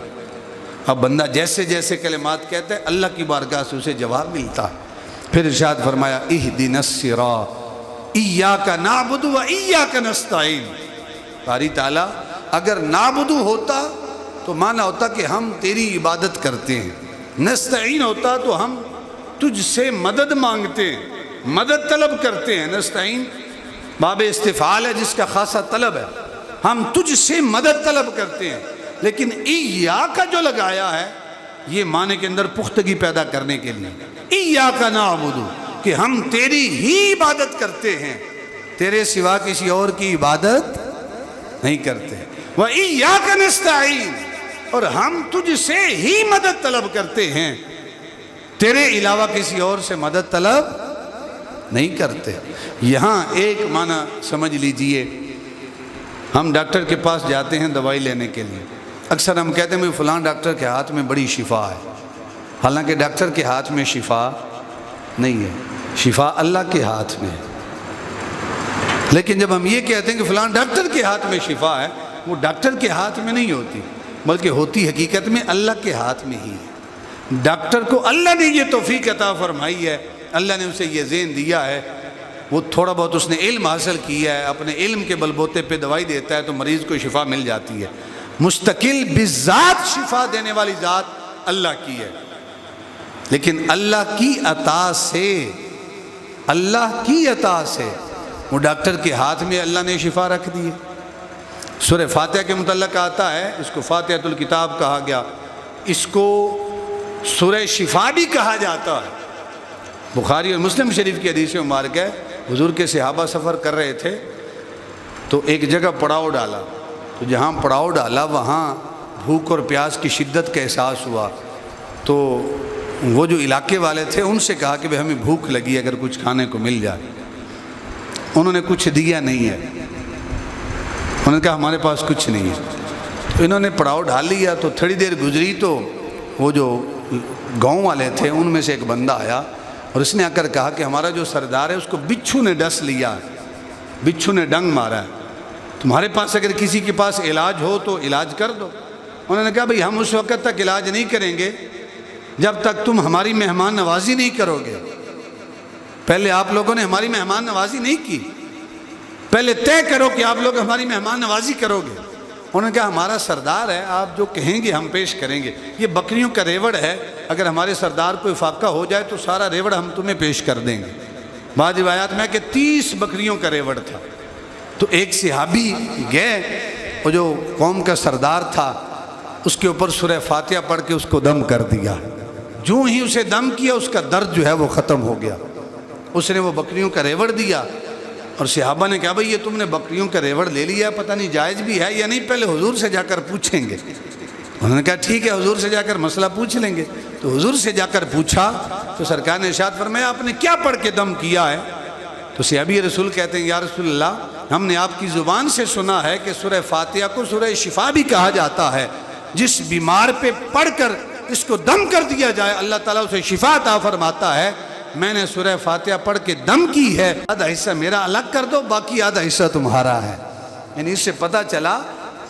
A: اب بندہ جیسے جیسے کلمات کہتا ہے اللہ کی بارگاہ سے اسے جواب ملتا ہے۔ پھر ارشاد فرمایا اہدنا الصراط ایاک نعبد و ایاک نستعین۔ باری تعالیٰ اگر نعبد ہوتا تو معنی ہوتا کہ ہم تیری عبادت کرتے ہیں، نستعین ہوتا تو ہم تجھ سے مدد مانگتے ہیں، مدد طلب کرتے ہیں۔ نستعین باب استفعال ہے جس کا خاصا طلب ہے، ہم تجھ سے مدد طلب کرتے ہیں۔ لیکن ایاک جو لگایا ہے یہ معنی کے اندر پختگی پیدا کرنے کے لیے، ایاک نعبد کہ ہم تیری ہی عبادت کرتے ہیں، تیرے سوا کسی اور کی عبادت نہیں کرتے۔ وَإِيَّاكَ نَسْتَعِينُ، اور ہم تجھ سے ہی مدد طلب کرتے ہیں، تیرے علاوہ کسی اور سے مدد طلب نہیں کرتے۔ یہاں ایک معنی سمجھ لیجئے، ہم ڈاکٹر کے پاس جاتے ہیں دوائی لینے کے لیے، اکثر ہم کہتے ہیں فلاں ڈاکٹر کے ہاتھ میں بڑی شفا ہے، حالانکہ ڈاکٹر کے ہاتھ میں شفا نہیں ہے، شفا اللہ کے ہاتھ میں ہے۔ لیکن جب ہم یہ کہتے ہیں کہ فلاں ڈاکٹر کے ہاتھ میں شفا ہے، وہ ڈاکٹر کے ہاتھ میں نہیں ہوتی، بلکہ ہوتی حقیقت میں اللہ کے ہاتھ میں ہی ہے۔ ڈاکٹر کو اللہ نے یہ توفیق عطا فرمائی ہے، اللہ نے اسے یہ ذہن دیا ہے، وہ تھوڑا بہت اس نے علم حاصل کیا ہے، اپنے علم کے بلبوتے پہ دوائی دیتا ہے تو مریض کو شفا مل جاتی ہے۔ مستقل بذات شفا دینے والی ذات اللہ کی ہے، لیکن اللہ کی عطا سے، اللہ کی عطا سے وہ ڈاکٹر کے ہاتھ میں اللہ نے شفا رکھ دی ہے۔ سورہ فاتحہ کے متعلق آتا ہے، اس کو فاتحۃ الکتاب کہا گیا، اس کو سورہ شفا بھی کہا جاتا ہے۔ بخاری اور مسلم شریف کی حدیث مبارک ہے، حضور کے صحابہ سفر کر رہے تھے تو ایک جگہ پڑاؤ ڈالا، تو جہاں پڑاؤ ڈالا وہاں بھوک اور پیاس کی شدت کا احساس ہوا، تو وہ جو علاقے والے تھے ان سے کہا کہ بھئی ہمیں بھوک لگی، اگر کچھ کھانے کو مل جائے۔ انہوں نے کچھ دیا نہیں ہے، انہوں نے کہا ہمارے پاس کچھ نہیں ہے۔ تو انہوں نے پڑاؤ ڈال لیا، تو تھوڑی دیر گزری تو وہ جو گاؤں والے تھے ان میں سے ایک بندہ آیا اور اس نے آ کر کہا کہ ہمارا جو سردار ہے اس کو بچھو نے ڈس لیا، بچھو نے ڈنگ مارا ہے، تمہارے پاس اگر کسی کے پاس علاج ہو تو علاج کر دو۔ انہوں نے کہا بھئی ہم اس وقت تک علاج نہیں کریں گے جب تک تم ہماری مہمان نوازی نہیں کرو گے۔ پہلے آپ لوگوں نے ہماری مہمان نوازی نہیں کی، پہلے طے کرو کہ آپ لوگ ہماری مہمان نوازی کرو گے۔ انہوں نے کہا ہمارا سردار ہے، آپ جو کہیں گے ہم پیش کریں گے، یہ بکریوں کا ریوڑ ہے، اگر ہمارے سردار کو افاقہ ہو جائے تو سارا ریوڑ ہم تمہیں پیش کر دیں گے۔ بعض روایات میں کہ 30 بکریوں کا ریوڑ تھا۔ تو ایک صحابی گئے، وہ جو قوم کا سردار تھا اس کے اوپر سورہ فاتحہ پڑھ کے اس کو دم کر دیا۔ جو ہی اسے دم کیا اس کا درد جو ہے وہ ختم ہو گیا۔ اس نے وہ بکریوں کا ریوڑ دیا، اور صحابہ نے کہا بھئی یہ تم نے بکریوں کا ریوڑ لے لیا، پتہ نہیں جائز بھی ہے یا نہیں، پہلے حضور سے جا کر پوچھیں گے۔ انہوں نے کہا ٹھیک ہے، حضور سے جا کر مسئلہ پوچھ لیں گے۔ تو حضور سے جا کر پوچھا تو سرکار نے ارشاد فرمایا آپ نے کیا پڑھ کے دم کیا ہے؟ تو صحابی رسول کہتے ہیں یا رسول اللہ ہم نے آپ کی زبان سے سنا ہے کہ سورہ فاتحہ کو سورہ شفا بھی کہا جاتا ہے، جس بیمار پہ پڑھ کر اس کو دم کر دیا جائے اللہ تعالیٰ اسے شفا عطا فرماتا ہے۔ میں نے سورہ فاتحہ پڑھ کے دم کی ہے، آدھا حصہ میرا الگ کر دو، باقی آدھا حصہ تمہارا ہے۔ یعنی اس سے پتہ چلا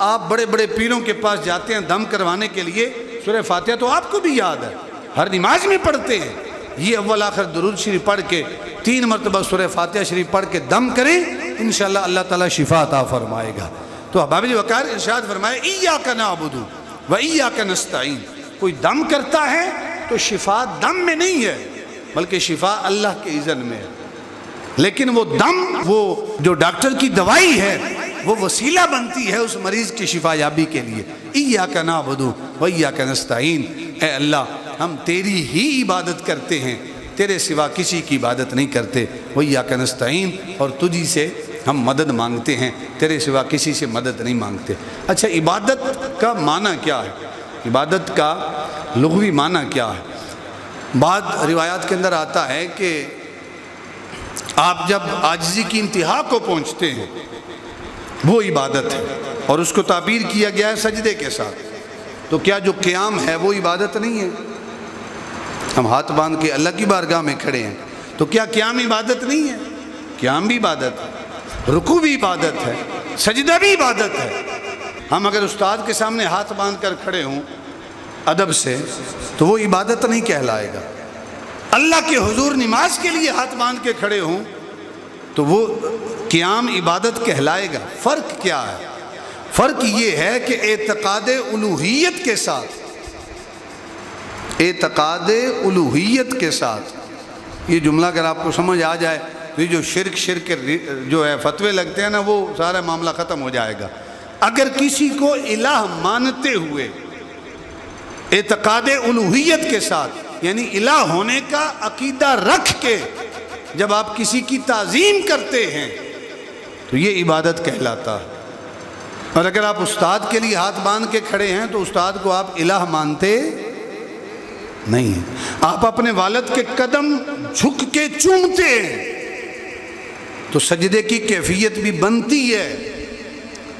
A: آپ بڑے بڑے پیروں کے پاس جاتے ہیں دم کروانے کے لیے، سورہ فاتحہ تو آپ کو بھی یاد ہے، ہر نماز میں پڑھتے ہیں، یہ اول آخر درود شریف پڑھ کے 3 مرتبہ سورہ فاتحہ شریف پڑھ کے دم کریں، انشاءاللہ اللہ تعالیٰ شفا عطا فرمائے گا۔ تو احباب وقار ارشاد فرمائے ایاک نعبد و ایاک نستعین، کوئی دم کرتا ہے تو شفا دم میں نہیں ہے بلکہ شفا اللہ کے اذن میں ہے، لیکن وہ دم وہ جو ڈاکٹر کی دوائی ہے وہ وسیلہ بنتی ہے اس مریض کی شفا یابی کے لیے۔ ایاک نعبد و ایاک نستعین، اے اللہ ہم تیری ہی عبادت کرتے ہیں، تیرے سوا کسی کی عبادت نہیں کرتے، وَإِيَّاكَ نَسْتَعِينُ، اور تجھی سے ہم مدد مانگتے ہیں، تیرے سوا کسی سے مدد نہیں مانگتے۔ اچھا عبادت کا معنی کیا ہے؟ عبادت کا لغوی معنی کیا ہے؟ بعض روایات کے اندر آتا ہے کہ آپ جب عاجزی کی انتہا کو پہنچتے ہیں وہ عبادت ہے، اور اس کو تعبیر کیا گیا ہے سجدے کے ساتھ۔ تو کیا جو قیام ہے وہ عبادت نہیں ہے؟ ہم ہاتھ باندھ کے اللہ کی بارگاہ میں کھڑے ہیں، تو کیا قیام عبادت نہیں ہے؟ قیام بھی عبادت ہے، رکوع بھی عبادت ہے، سجدہ بھی عبادت ہے۔ ہم اگر استاد کے سامنے ہاتھ باندھ کر کھڑے ہوں ادب سے تو وہ عبادت نہیں کہلائے گا، اللہ کے حضور نماز کے لیے ہاتھ باندھ کے کھڑے ہوں تو وہ قیام عبادت کہلائے گا۔ فرق کیا ہے؟ فرق یہ ہے کہ اعتقاد الوہیت کے ساتھ، اعتقاد الوہیت کے ساتھ، یہ جملہ اگر آپ کو سمجھ آ جائے تو یہ جو شرک جو ہے فتوے لگتے ہیں نا وہ سارا معاملہ ختم ہو جائے گا۔ اگر کسی کو الہ مانتے ہوئے اعتقاد الوہیت کے ساتھ، یعنی الہ ہونے کا عقیدہ رکھ کے جب آپ کسی کی تعظیم کرتے ہیں تو یہ عبادت کہلاتا ہے۔ اور اگر آپ استاد کے لیے ہاتھ باندھ کے کھڑے ہیں تو استاد کو آپ الہ مانتے نہیں ہیں، آپ اپنے والد کے قدم جھک کے چومتے ہیں تو سجدے کی کیفیت بھی بنتی ہے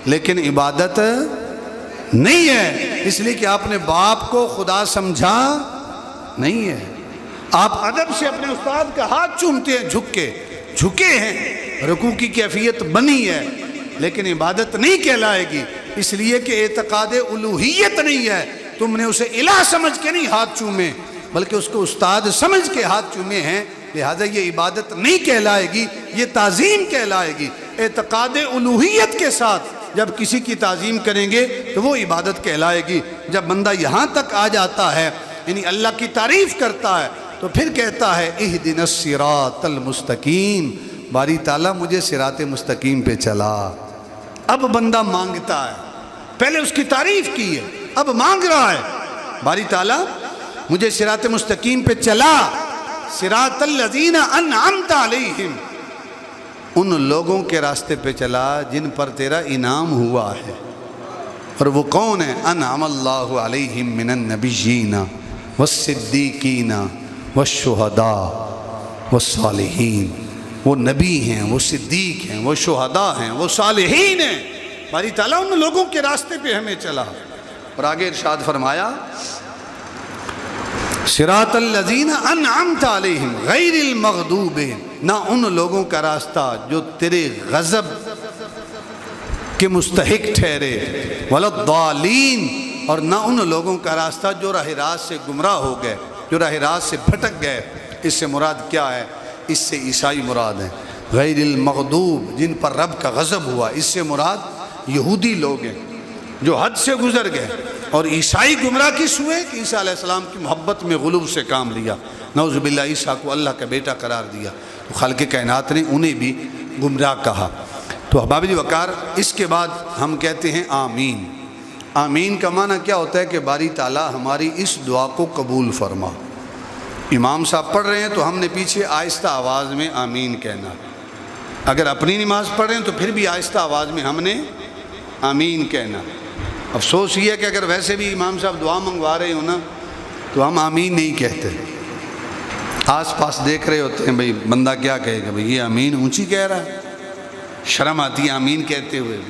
A: لیکن عبادت نہیں ہے، اس لیے کہ آپ نے باپ کو خدا سمجھا نہیں ہے۔ آپ ادب سے اپنے استاد کا ہاتھ چومتے ہیں، جھکے ہیں، رکوع کی کیفیت بنی ہے لیکن عبادت نہیں کہلائے گی، اس لیے کہ اعتقاد الوہیت نہیں ہے۔ تم نے اسے الہ سمجھ کے نہیں ہاتھ چومے بلکہ اس کو استاد سمجھ کے ہاتھ چومے ہیں، لہذا یہ عبادت نہیں کہلائے گی، یہ تعظیم کہلائے گی۔ اعتقاد الوہیت کے ساتھ جب کسی کی تعظیم کریں گے تو وہ عبادت کہلائے گی۔ جب بندہ یہاں تک آ جاتا ہے یعنی اللہ کی تعریف کرتا ہے تو پھر کہتا ہے اہدنا الصراط المستقیم، باری تعالیٰ مجھے صراط مستقیم پہ چلا۔ اب بندہ مانگتا ہے، پہلے اس کی تعریف کی ہے، اب مانگ رہا ہے باری تعالیٰ مجھے صراط مستقیم پہ چلا، صراط الذین انعمت علیہم، ان لوگوں کے راستے پہ چلا جن پر تیرا انعام ہوا ہے۔ اور وہ کون ہے؟ انعم اللہ علیہم من النبیین والصدیقین والشہداء والصالحین، وہ نبی ہیں، وہ صدیق ہیں، وہ شہداء ہیں، وہ صالحین ہیں۔ باری تعالیٰ ان لوگوں کے راستے پہ ہمیں چلا۔ اور آگے ارشاد فرمایا صراط الذین انعمت علیہم غیر المغضوب، نہ ان لوگوں کا راستہ جو تیرے غضب کے مستحق ٹھہرے، ولا الضالین، اور نہ ان لوگوں کا راستہ جو راہ راست سے گمراہ ہو گئے، جو راہ راست سے بھٹک گئے۔ اس سے مراد کیا ہے؟ اس سے عیسائی مراد ہیں، غیر المغضوب جن پر رب کا غضب ہوا، اس سے مراد یہودی لوگ ہیں جو حد سے گزر گئے۔ اور عیسائی گمراہ کس ہوئے کہ عیسیٰ علیہ السلام کی محبت میں غلو سے کام لیا، نعوذ باللہ عیسیٰ کو اللہ کا بیٹا قرار دیا، تو خالق کائنات نے انہیں بھی گمراہ کہا۔ تو احباب وقار اس کے بعد ہم کہتے ہیں آمین۔ آمین کا معنی کیا ہوتا ہے کہ باری تعالیٰ ہماری اس دعا کو قبول فرما۔ امام صاحب پڑھ رہے ہیں تو ہم نے پیچھے آہستہ آواز میں آمین کہنا، اگر اپنی نماز پڑھ رہے ہیں تو پھر بھی آہستہ آواز میں ہم نے آمین کہنا. افسوس یہ ہے کہ اگر ویسے بھی امام صاحب دعا منگوا رہے ہوں نا تو ہم آمین نہیں کہتے. آس پاس دیکھ رہے ہوتے ہیں بھئی بندہ کیا کہے گا، بھئی یہ آمین اونچی کہہ رہا ہے، شرم آتی ہے آمین کہتے ہوئے.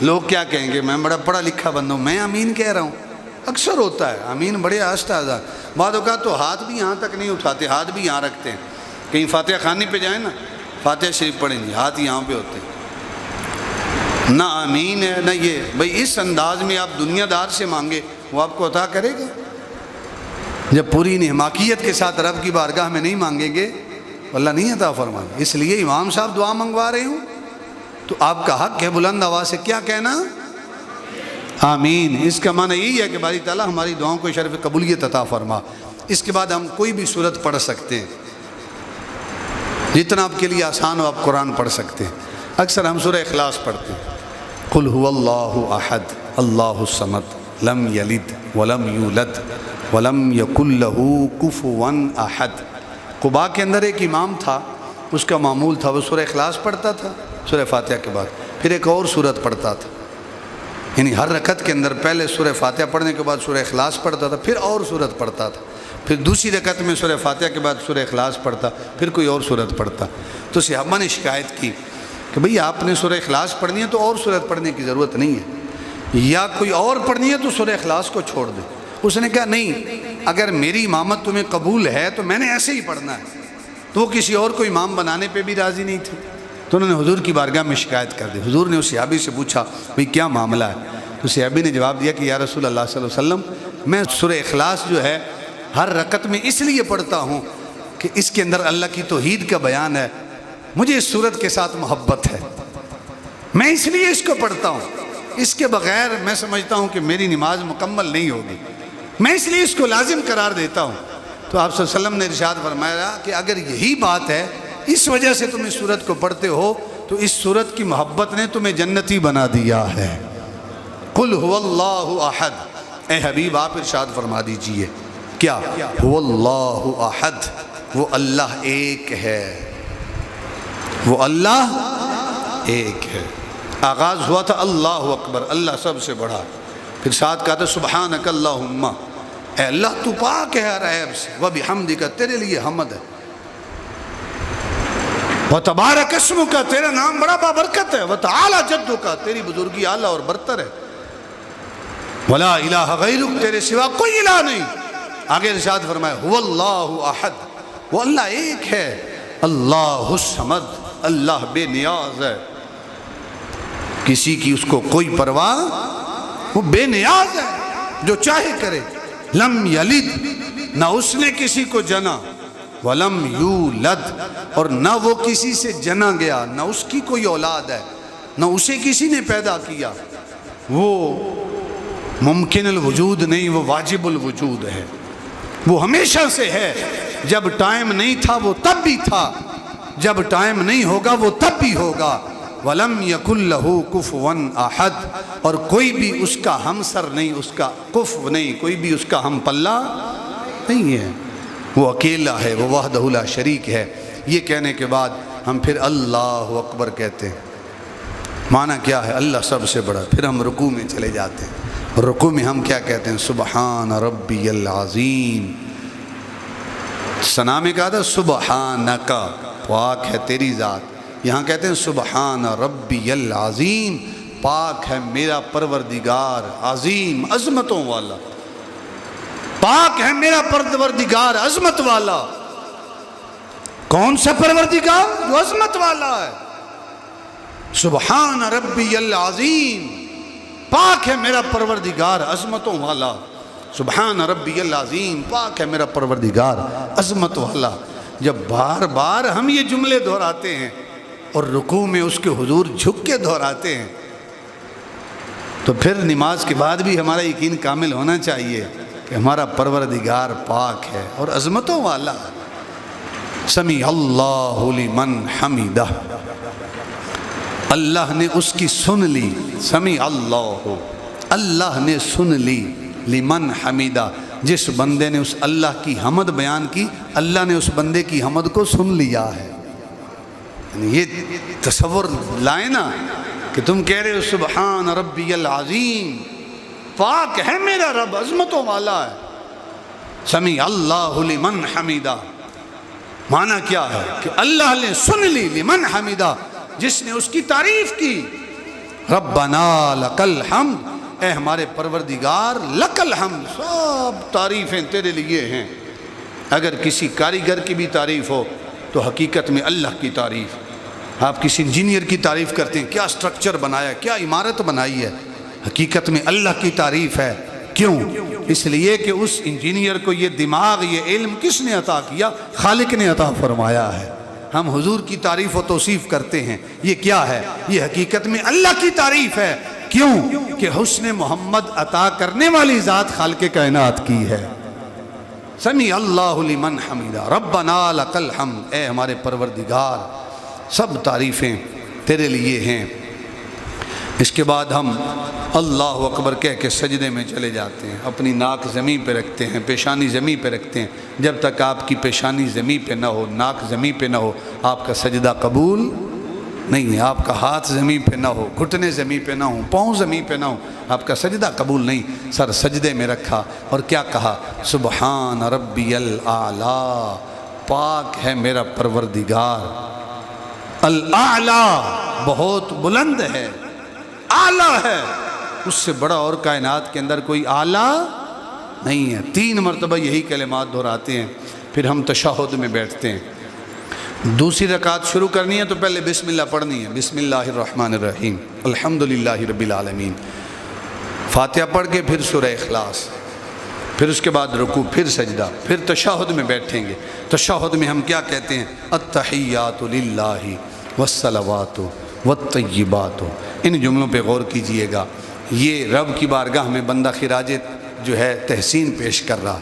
A: لوگ کیا کہیں گے، میں بڑا پڑھا لکھا بندہ ہوں، میں آمین کہہ رہا ہوں. اکثر ہوتا ہے آمین بڑے آہستہ آہستہ. بعض اوقات تو ہاتھ بھی یہاں تک نہیں اٹھاتے، ہاتھ بھی یہاں رکھتے ہیں. کہیں فاتحہ خانی پہ جائیں نا، فاتحہ شریف پڑھیں گے، ہاتھ یہاں پہ ہوتے ہیں. نہ آمین ہے نہ یہ. بھئی اس انداز میں آپ دنیا دار سے مانگے وہ آپ کو عطا کرے گا؟ جب پوری حماقیت کے ساتھ رب کی بارگاہ میں نہیں مانگیں گے اللہ نہیں عطا فرمائے گا. اس لیے امام صاحب دعا منگوا رہے ہوں تو آپ کا حق ہے بلند آواز سے کیا کہنا؟ آمین. اس کا معنی یہی ہے کہ باری تعالیٰ ہماری دعاؤں کو شرف قبولیت عطا فرما. اس کے بعد ہم کوئی بھی صورت پڑھ سکتے ہیں، جتنا آپ کے لیے آسان ہو آپ قرآن پڑھ سکتے ہیں. اکثر ہم سورہ اخلاص پڑھتے ہیں. قل هو اللہ احد اللہ الصمد لم یلد ولم یولد ولم یکن لہ کفوا احد. قباء کے اندر ایک امام تھا، اس کا معمول تھا وہ سورہ اخلاص پڑھتا تھا سورہ فاتحہ کے بعد، پھر ایک اور سورت پڑھتا تھا. یعنی ہر رکعت کے اندر پہلے سورہ فاتحہ پڑھنے کے بعد سورہ اخلاص پڑھتا تھا، پھر اور سورت پڑھتا تھا، پھر دوسری رکعت میں سورہ فاتحہ کے بعد سورہ اخلاص پڑھتا، پھر کوئی اور سورت پڑھتا. تو صحابہ نے شکایت کی کہ بھئی آپ نے سورہ اخلاص پڑھنی ہے تو اور سورت پڑھنے کی ضرورت نہیں ہے، یا کوئی اور پڑھنی ہے تو سورہ اخلاص کو چھوڑ دے. اس نے کہا نہیں، اگر میری امامت تمہیں قبول ہے تو میں نے ایسے ہی پڑھنا ہے. تو وہ کسی اور کو امام بنانے پہ بھی راضی نہیں تھے. تو انہوں نے حضور کی بارگاہ میں شکایت کر دی. حضور نے اس صحابی سے پوچھا بھئی کیا معاملہ ہے؟ تو صحابی نے جواب دیا کہ یا رسول اللہ صلی اللہ علیہ وسلم میں سورہ اخلاص جو ہے ہر رکعت میں اس لیے پڑھتا ہوں کہ اس کے اندر اللہ کی توحید کا بیان ہے، مجھے اس سورت کے ساتھ محبت ہے، میں اس لیے اس کو پڑھتا ہوں. اس کے بغیر میں سمجھتا ہوں کہ میری نماز مکمل نہیں ہوگی، میں اس لیے اس کو لازم قرار دیتا ہوں. تو آپ صلی اللہ علیہ وسلم نے ارشاد فرمایا کہ اگر یہی بات ہے، اس وجہ سے تم اس سورت کو پڑھتے ہو، تو اس سورت کی محبت نے تمہیں جنتی بنا دیا ہے. قل هو اللہ احد. اے حبیب آپ ارشاد فرما دیجئے کیا؟ هو اللہ احد، وہ اللہ ایک ہے، وہ اللہ ایک ہے. آغاز ہوا تھا اللہ اکبر، اللہ سب سے بڑا. پھر ساتھ کہا تھا سبحانک اللہم، اے اللہ تو پاک ہے ہر عیب سے، وبحمدک تیرے لیے حمد ہے، وتبارک اسمک تیرا نام بڑا بابرکت ہے، وتعالی جدک تیری بزرگی اعلیٰ اور برتر ہے، ولا الہ غیرک تیرے سوا کوئی الہ نہیں. آگے ارشاد فرمایا هو اللہ احد، وہ اللہ ایک ہے، اللہ الصمد، اللہ بے نیاز ہے، کسی کی اس کو کوئی پرواہ، وہ بے نیاز ہے، جو چاہے کرے. لم یلد، نہ اس نے کسی کو جنا، ولم یولد، اور نہ وہ کسی سے جنا گیا، نہ اس کی کوئی اولاد ہے، نہ اسے کسی نے پیدا کیا. وہ ممکن الوجود نہیں، وہ واجب الوجود ہے، وہ ہمیشہ سے ہے. جب ٹائم نہیں تھا وہ تب بھی تھا، جب ٹائم نہیں ہوگا وہ تب بھی ہوگا. وَلَمْ يَكُنْ لَهُ كُفُوًا أَحَدٌ، اور کوئی بھی اس کا ہمسر نہیں، اس کا کفو نہیں، کوئی بھی اس کا ہم پلہ نہیں ہے. وہ اکیلا ہے، وہ وحدہ لا شریک ہے. یہ کہنے کے بعد ہم پھر اللہ اکبر کہتے ہیں. معنی کیا ہے؟ اللہ سب سے بڑا. پھر ہم رکوع میں چلے جاتے ہیں. رکوع میں ہم کیا کہتے ہیں؟ سبحان ربی العظیم. ثنا میں کہا تھا سبحانک، پاک ہے تیری ذات. یہاں کہتے ہیں سبحان ربی العظیم، پاک ہے میرا پروردگار عظیم، عظمتوں والا. پاک ہے میرا پروردگار عظمت والا. کون سا پروردگار؟ جو عظمت والا ہے. سبحان ربی العظیم، پاک ہے میرا پروردگار عظمتوں والا. سبحان ربی العظیم، پاک ہے میرا پروردگار عظمت والا. جب بار بار ہم یہ جملے دہراتے ہیں اور رکوع میں اس کے حضور جھک کے دہراتے ہیں تو پھر نماز کے بعد بھی ہمارا یقین کامل ہونا چاہیے کہ ہمارا پروردگار پاک ہے اور عظمتوں والا. سمیع اللہ لمن حمیدہ، اللہ نے اس کی سن لی. سمیع اللہ، اللہ نے سن لی. لمن حمیدہ، جس بندے نے اس اللہ کی حمد بیان کی، اللہ نے اس بندے کی حمد کو سن لیا ہے. یعنی یہ تصور لائے نا کہ تم کہہ رہے ہو سبحان ربی العظیم، پاک ہے میرا رب، عظمتوں والا ہے، سمیع اللہ لمن حمیدہ، معنی کیا ہے کہ اللہ نے سن لی، لمن حمیدہ، جس نے اس کی تعریف کی، ربنا لک الحمد، اے ہمارے پروردگار، لک الحمد، سب تعریفیں تیرے لیے ہیں۔ اگر کسی کاریگر کی بھی تعریف ہو تو حقیقت میں اللہ کی تعریف۔ آپ کسی انجینئر کی تعریف کرتے ہیں، کیا سٹرکچر بنایا، کیا عمارت بنائی ہے، حقیقت میں اللہ کی تعریف ہے۔ کیوں؟ اس لیے کہ اس انجینئر کو یہ دماغ، یہ علم کس نے عطا کیا؟ خالق نے عطا فرمایا ہے۔ ہم حضور کی تعریف و توصیف کرتے ہیں، یہ کیا ہے؟ یہ حقیقت میں اللہ کی تعریف ہے۔ کیوں؟ کہ حسن محمد عطا کرنے والی ذات خالق کائنات کی ہے۔ سمیع اللہ لمن حمیدہ، ربنا لک الحمد، اے ہمارے پروردگار، سب تعریفیں تیرے لیے ہیں۔ اس کے بعد ہم اللہ اکبر کہہ کے سجدے میں چلے جاتے ہیں، اپنی ناک زمین پہ رکھتے ہیں، پیشانی زمین پہ رکھتے ہیں۔ جب تک آپ کی پیشانی زمین پہ نہ ہو، ناک زمین پہ نہ ہو، آپ کا سجدہ قبول نہیں ہے۔ آپ کا ہاتھ زمین پہ نہ ہو، گھٹنے زمین پہ نہ ہوں، پاؤں زمین پہ نہ ہوں، آپ کا سجدہ قبول نہیں۔ سر سجدے میں رکھا اور کیا کہا؟ سبحان ربی الاعلیٰ، پاک ہے میرا پروردگار، الاعلیٰ، بہت بلند ہے، اعلیٰ ہے، اس سے بڑا اور کائنات کے اندر کوئی اعلیٰ نہیں ہے۔ 3 مرتبہ یہی کلمات دہراتے ہیں، پھر ہم تشہد میں بیٹھتے ہیں۔ دوسری رکعت شروع کرنی ہے تو پہلے بسم اللہ پڑھنی ہے، بسم اللہ الرحمن الرحیم، الحمدللہ رب العالمین، فاتحہ پڑھ کے پھر سورہ اخلاص، پھر اس کے بعد رکوع، پھر سجدہ، پھر تشہد میں بیٹھیں گے۔ تشہد میں ہم کیا کہتے ہیں؟ التحیات للہ والصلوات والطیبات۔ ان جملوں پہ غور کیجئے گا، یہ رب کی بارگاہ میں بندہ خراج جو ہے تحسین پیش کر رہا،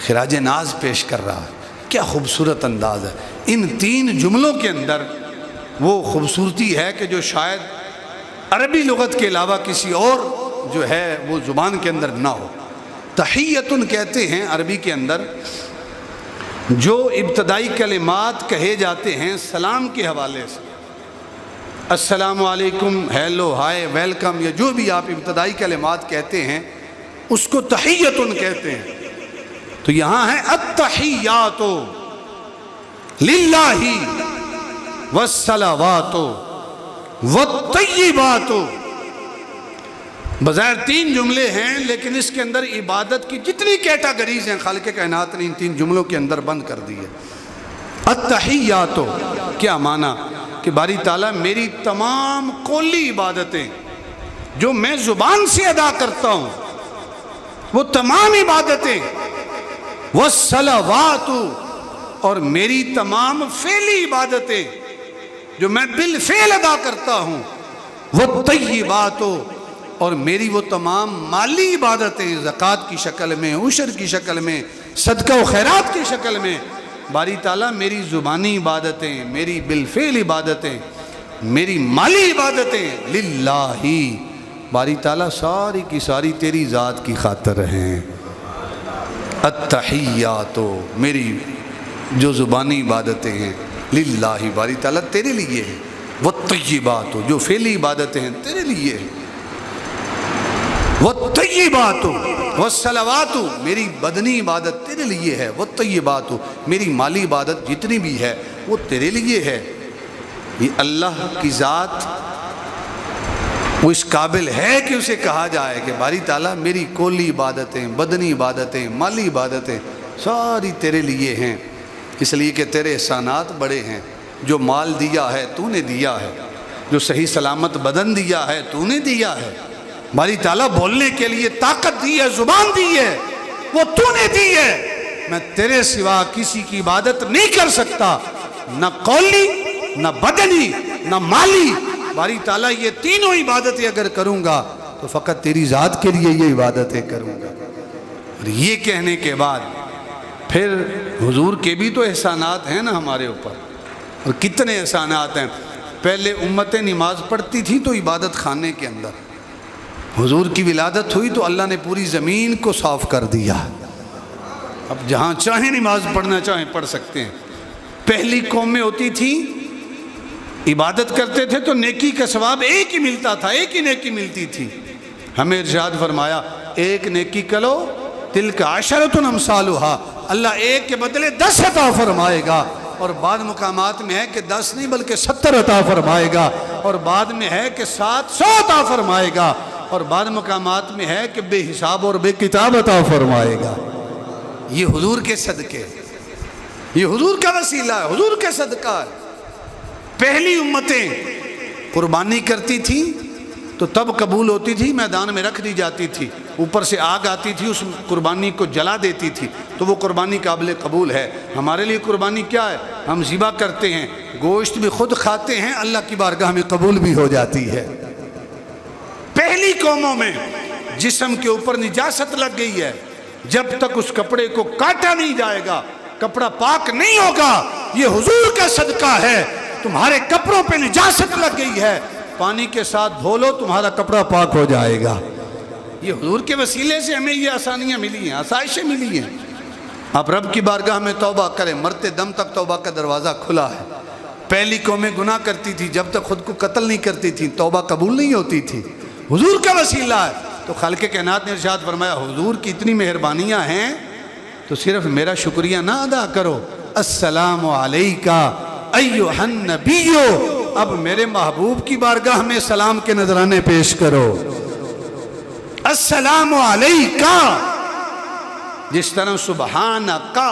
A: خراج ناز پیش کر رہا، کیا خوبصورت انداز ہے۔ ان 3 جملوں کے اندر وہ خوبصورتی ہے کہ جو شاید عربی لغت کے علاوہ کسی اور جو ہے وہ زبان کے اندر نہ ہو۔ تحیتن کہتے ہیں عربی کے اندر جو ابتدائی کلمات کہے جاتے ہیں سلام کے حوالے سے، السلام علیکم، ہیلو، ہائے، ویلکم، یا جو بھی آپ ابتدائی کلمات کہتے ہیں اس کو تحیتن کہتے ہیں۔ تو یہاں ہے التحیات للہ والصلوات والطیبات۔ بظاہر 3 جملے ہیں لیکن اس کے اندر عبادت کی جتنی کیٹاگریز ہیں خالق کائنات نے ان 3 جملوں کے اندر بند کر دی ہے۔ التحیات کیا معنی؟ کہ باری تعالیٰ میری تمام قولی عبادتیں جو میں زبان سے ادا کرتا ہوں، وہ تمام عبادتیں، والصلوات، اور میری تمام فعلی عبادتیں جو میں بالفعل ادا کرتا ہوں، والطیبات، اور میری وہ تمام مالی عبادتیں زکوٰۃ کی شکل میں، عشر کی شکل میں، صدقہ و خیرات کی شکل میں، باری تعالیٰ میری زبانی عبادتیں، میری بالفعل عبادتیں، میری مالی عبادتیں للہ، باری تعالیٰ ساری کی ساری تیری ذات کی خاطر ہیں۔ التحیات، میری جو زبانی عبادتیں ہیں للہ، باری تعالیٰ تیرے لیے ہیں۔ والطیبات، جو فعلی عبادتیں ہیں تیرے لیے ہیں۔ والطیبات والصلوات، میری بدنی عبادت تیرے لیے ہے۔ والطیبات، میری مالی عبادت جتنی بھی ہے وہ تیرے لیے ہے۔ یہ اللہ کی ذات وہ اس قابل ہے کہ اسے کہا جائے کہ باری تعالیٰ میری کولی عبادتیں، بدنی عبادتیں، مالی عبادتیں ساری تیرے لیے ہیں، اس لیے کہ تیرے احسانات بڑے ہیں۔ جو مال دیا ہے تو نے دیا ہے، جو صحیح سلامت بدن دیا ہے تو نے دیا ہے، باری تعالیٰ بولنے کے لیے طاقت دی ہے، زبان دی ہے، وہ تو نے دی ہے۔ میں تیرے سوا کسی کی عبادت نہیں کر سکتا، نہ قولی، نہ بدنی، نہ مالی۔ باری تعالیٰ یہ تینوں عبادتیں اگر کروں گا تو فقط تیری ذات کے لیے یہ عبادتیں کروں گا۔ اور یہ کہنے کے بعد پھر حضور کے بھی تو احسانات ہیں نا ہمارے اوپر، اور کتنے احسانات ہیں۔ پہلے امتیں نماز پڑھتی تھی تو عبادت خانے کے اندر، حضور کی ولادت ہوئی تو اللہ نے پوری زمین کو صاف کر دیا، اب جہاں چاہیں نماز پڑھنا چاہیں پڑھ سکتے ہیں۔ پہلی قومیں ہوتی تھیں عبادت کرتے تھے تو نیکی کا ثواب ایک ہی ملتا تھا، ایک ہی نیکی ملتی تھی۔ ہمیں ارشاد فرمایا ایک نیکی کرو تلک عشرۃ امثالھا، اللہ ایک کے بدلے 10 عطا فرمائے گا، اور بعض مقامات میں ہے کہ 10 نہیں بلکہ 70 عطا فرمائے گا، اور بعد میں ہے کہ 700 عطا فرمائے گا، اور بعض مقامات میں ہے کہ بے حساب اور بے کتاب عطا فرمائے گا۔ یہ حضور کے صدقے، یہ حضور کا وسیلہ ہے، حضور کے صدقہ ہے۔ پہلی امتیں قربانی کرتی تھیں تو تب قبول ہوتی تھی، میدان میں رکھ دی جاتی تھی، اوپر سے آگ آتی تھی، اس قربانی کو جلا دیتی تھی، تو وہ قربانی قابل قبول ہے۔ ہمارے لیے قربانی کیا ہے؟ ہم ذبح کرتے ہیں، گوشت بھی خود کھاتے ہیں، اللہ کی بارگاہ میں قبول بھی ہو جاتی ہے۔ پہلی قوموں میں جسم کے اوپر نجاست لگ گئی ہے، جب تک اس کپڑے کو کاٹا نہیں جائے گا کپڑا پاک نہیں ہوگا۔ یہ حضور کا صدقہ ہے، تمہارے کپڑوں پہ نجاست لگ گئی ہے، پانی کے ساتھ دھو لو تمہارا کپڑا پاک ہو جائے گا۔ یہ حضور کے وسیلے سے ہمیں یہ آسانیاں ملی ہیں، آسائشیں ملی ہیں۔ آپ رب کی بارگاہ میں توبہ کریں، مرتے دم تک توبہ کا دروازہ کھلا ہے۔ پہلی قومیں گناہ کرتی تھی، جب تک خود کو قتل نہیں کرتی تھی توبہ قبول نہیں ہوتی تھی۔ حضور کا وسیلہ ہے تو خالق کائنات نے ارشاد فرمایا حضور کی اتنی مہربانیاں ہیں تو صرف میرا شکریہ نہ ادا کرو، السلام علیکہ ایھا النبی، اب میرے محبوب کی بارگاہ میں سلام کے نذرانے پیش کرو، السلام علیکہ۔ جس طرح سبحانکا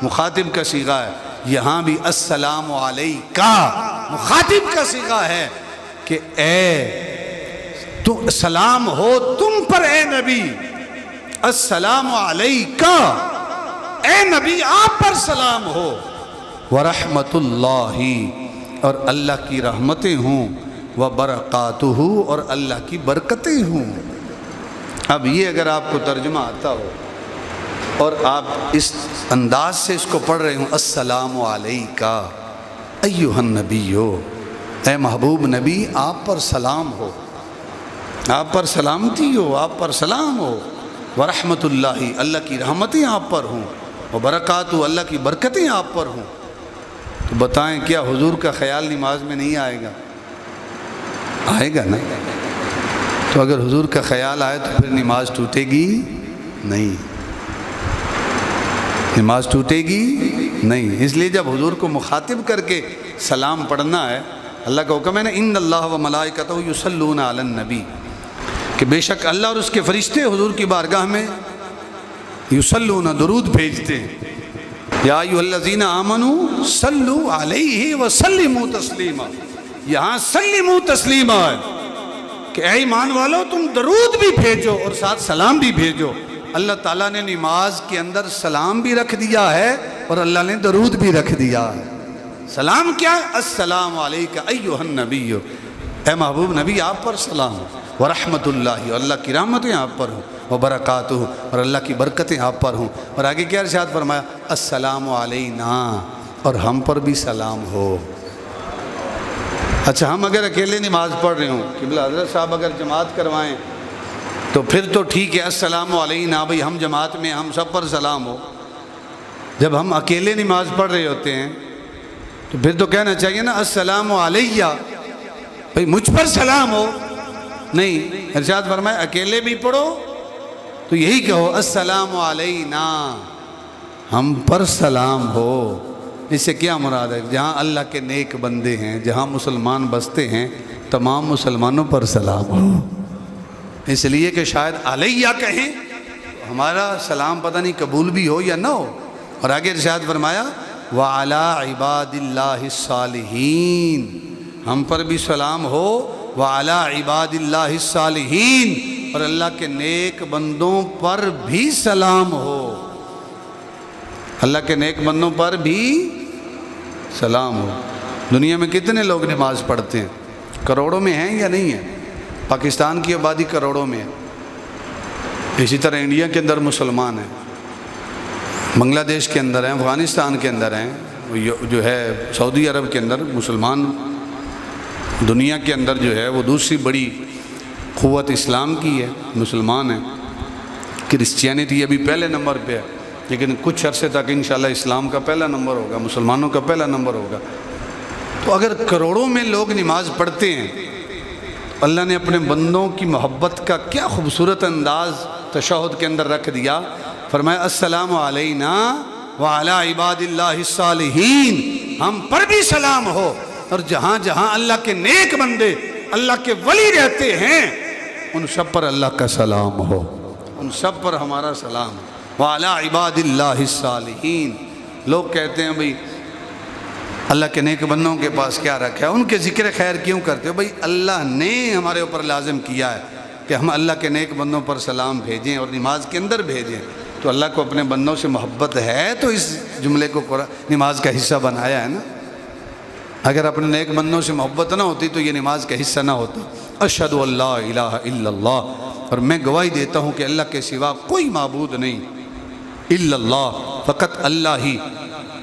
A: مخاطب کا صیغہ ہے، یہاں بھی السلام علیکہ مخاطب کا صیغہ ہے کہ اے تو سلام ہو تم پر اے نبی، السلام علیکہ، اے نبی آپ پر سلام ہو، ورحمت اللہ، اور اللہ کی رحمتیں ہوں، وبرکاتہ، اور اللہ کی برکتیں ہوں۔ اب یہ اگر آپ کو ترجمہ آتا ہو اور آپ اس انداز سے اس کو پڑھ رہے ہوں، السلام علیکہ ایھا النبی، اے محبوب نبی آپ پر سلام ہو، آپ پر سلامتی ہو، آپ پر سلام ہو، ورحمت اللہ، اللہ کی رحمتیں آپ پر ہوں، وبرکاتہ، اللہ کی برکتیں آپ پر ہوں۔ تو بتائیں کیا حضور کا خیال نماز میں نہیں آئے گا؟ آئے گا نا؟ تو اگر حضور کا خیال آئے تو پھر نماز ٹوٹے گی نہیں، نماز ٹوٹے گی نہیں۔ اس لیے جب حضور کو مخاطب کر کے سلام پڑھنا ہے، اللہ کا حکم ہے نا ان اللہ و ملائکتہ یصلون علی النبی، کہ بے شک اللہ اور اس کے فرشتے حضور کی بارگاہ میں یصلون درود بھیجتے ہیں۔ یا ایھا الذین آمنوا صلوا علیہ وسلموا تسلیما، یہاں سلموا تسلیما ہے کہ اے ایمان والو تم درود بھی بھیجو اور ساتھ سلام بھی بھیجو۔ اللہ تعالیٰ نے نماز کے اندر سلام بھی رکھ دیا ہے اور اللہ نے درود بھی رکھ دیا ہے۔ سلام کیا ہے؟ السلام علیکہ ایھا النبی، اے محبوب نبی آپ پر سلام ہو، ورحمت اللہ، اور اللہ کی رحمتیں آپ پر ہوں، وبرکاتہ، اور اللہ کی برکتیں آپ پر ہوں۔ اور آگے کیا ارشاد فرمایا؟ السلام علینا، اور ہم پر بھی سلام ہو۔ اچھا ہم اگر اکیلے نماز پڑھ رہے ہوں، قبلہ حضرت صاحب اگر جماعت کروائیں تو پھر تو ٹھیک ہے، السلام علینا، بھئی ہم جماعت میں ہم سب پر سلام ہو۔ جب ہم اکیلے نماز پڑھ رہے ہوتے ہیں تو پھر تو کہنا چاہیے نا السلام علیہ، بھئی مجھ پر سلام ہو۔ نہیں، ارشاد فرمائے اکیلے بھی پڑھو تو یہی کہو السلام علینا، ہم پر سلام ہو۔ اس سے کیا مراد ہے؟ جہاں اللہ کے نیک بندے ہیں، جہاں مسلمان بستے ہیں، تمام مسلمانوں پر سلام ہو۔ اس لیے کہ شاید علیہ کہیں ہمارا سلام پتہ نہیں قبول بھی ہو یا نہ ہو۔ اور آگے ارشاد فرمایا وَعَلَىٰ عِبَادِ اللَّهِ الصَّالِحِينَ، ہم پر بھی سلام ہو، وَعَلَىٰ عِبَادِ اللَّهِ الصَّالِحِينَ، اور اللہ کے نیک بندوں پر بھی سلام ہو، اللہ کے نیک بندوں پر بھی سلام ہو۔ دنیا میں کتنے لوگ نماز پڑھتے ہیں؟ کروڑوں میں ہیں یا نہیں ہیں؟ پاکستان کی آبادی کروڑوں میں ہے، اسی طرح انڈیا کے اندر مسلمان ہیں، بنگلہ دیش کے اندر ہیں، افغانستان کے اندر ہیں، جو ہے سعودی عرب کے اندر مسلمان، دنیا کے اندر جو ہے وہ دوسری بڑی قوت اسلام کی ہے، مسلمان ہیں۔ کرسچینٹی ابھی پہلے نمبر پہ ہے، لیکن کچھ عرصے تک انشاءاللہ اسلام کا پہلا نمبر ہوگا، مسلمانوں کا پہلا نمبر ہوگا۔ تو اگر کروڑوں میں لوگ نماز پڑھتے ہیں، اللہ نے اپنے بندوں کی محبت کا کیا خوبصورت انداز تشہد کے اندر رکھ دیا. فرمایا السلام علینا وعلی عباد اللہ الصالحین، ہم پر بھی سلام ہو، اور جہاں جہاں اللہ کے نیک بندے، اللہ کے ولی رہتے ہیں، ان سب پر اللہ کا سلام ہو، ان سب پر ہمارا سلام. وعلی عباد اللہ الصالحین. لوگ کہتے ہیں بھئی اللہ کے نیک بندوں کے پاس کیا رکھا ہے، ان کے ذکر خیر کیوں کرتے ہو؟ بھئی اللہ نے ہمارے اوپر لازم کیا ہے کہ ہم اللہ کے نیک بندوں پر سلام بھیجیں اور نماز کے اندر بھیجیں. تو اللہ کو اپنے بندوں سے محبت ہے تو اس جملے کو نماز کا حصہ بنایا ہے نا. اگر اپنے نیک بندوں سے محبت نہ ہوتی تو یہ نماز کا حصہ نہ ہوتا. اشہد ان لا الہ الا اللہ، اور میں گواہی دیتا ہوں کہ اللہ کے سوا کوئی معبود نہیں، الا اللہ، فقط اللہ ہی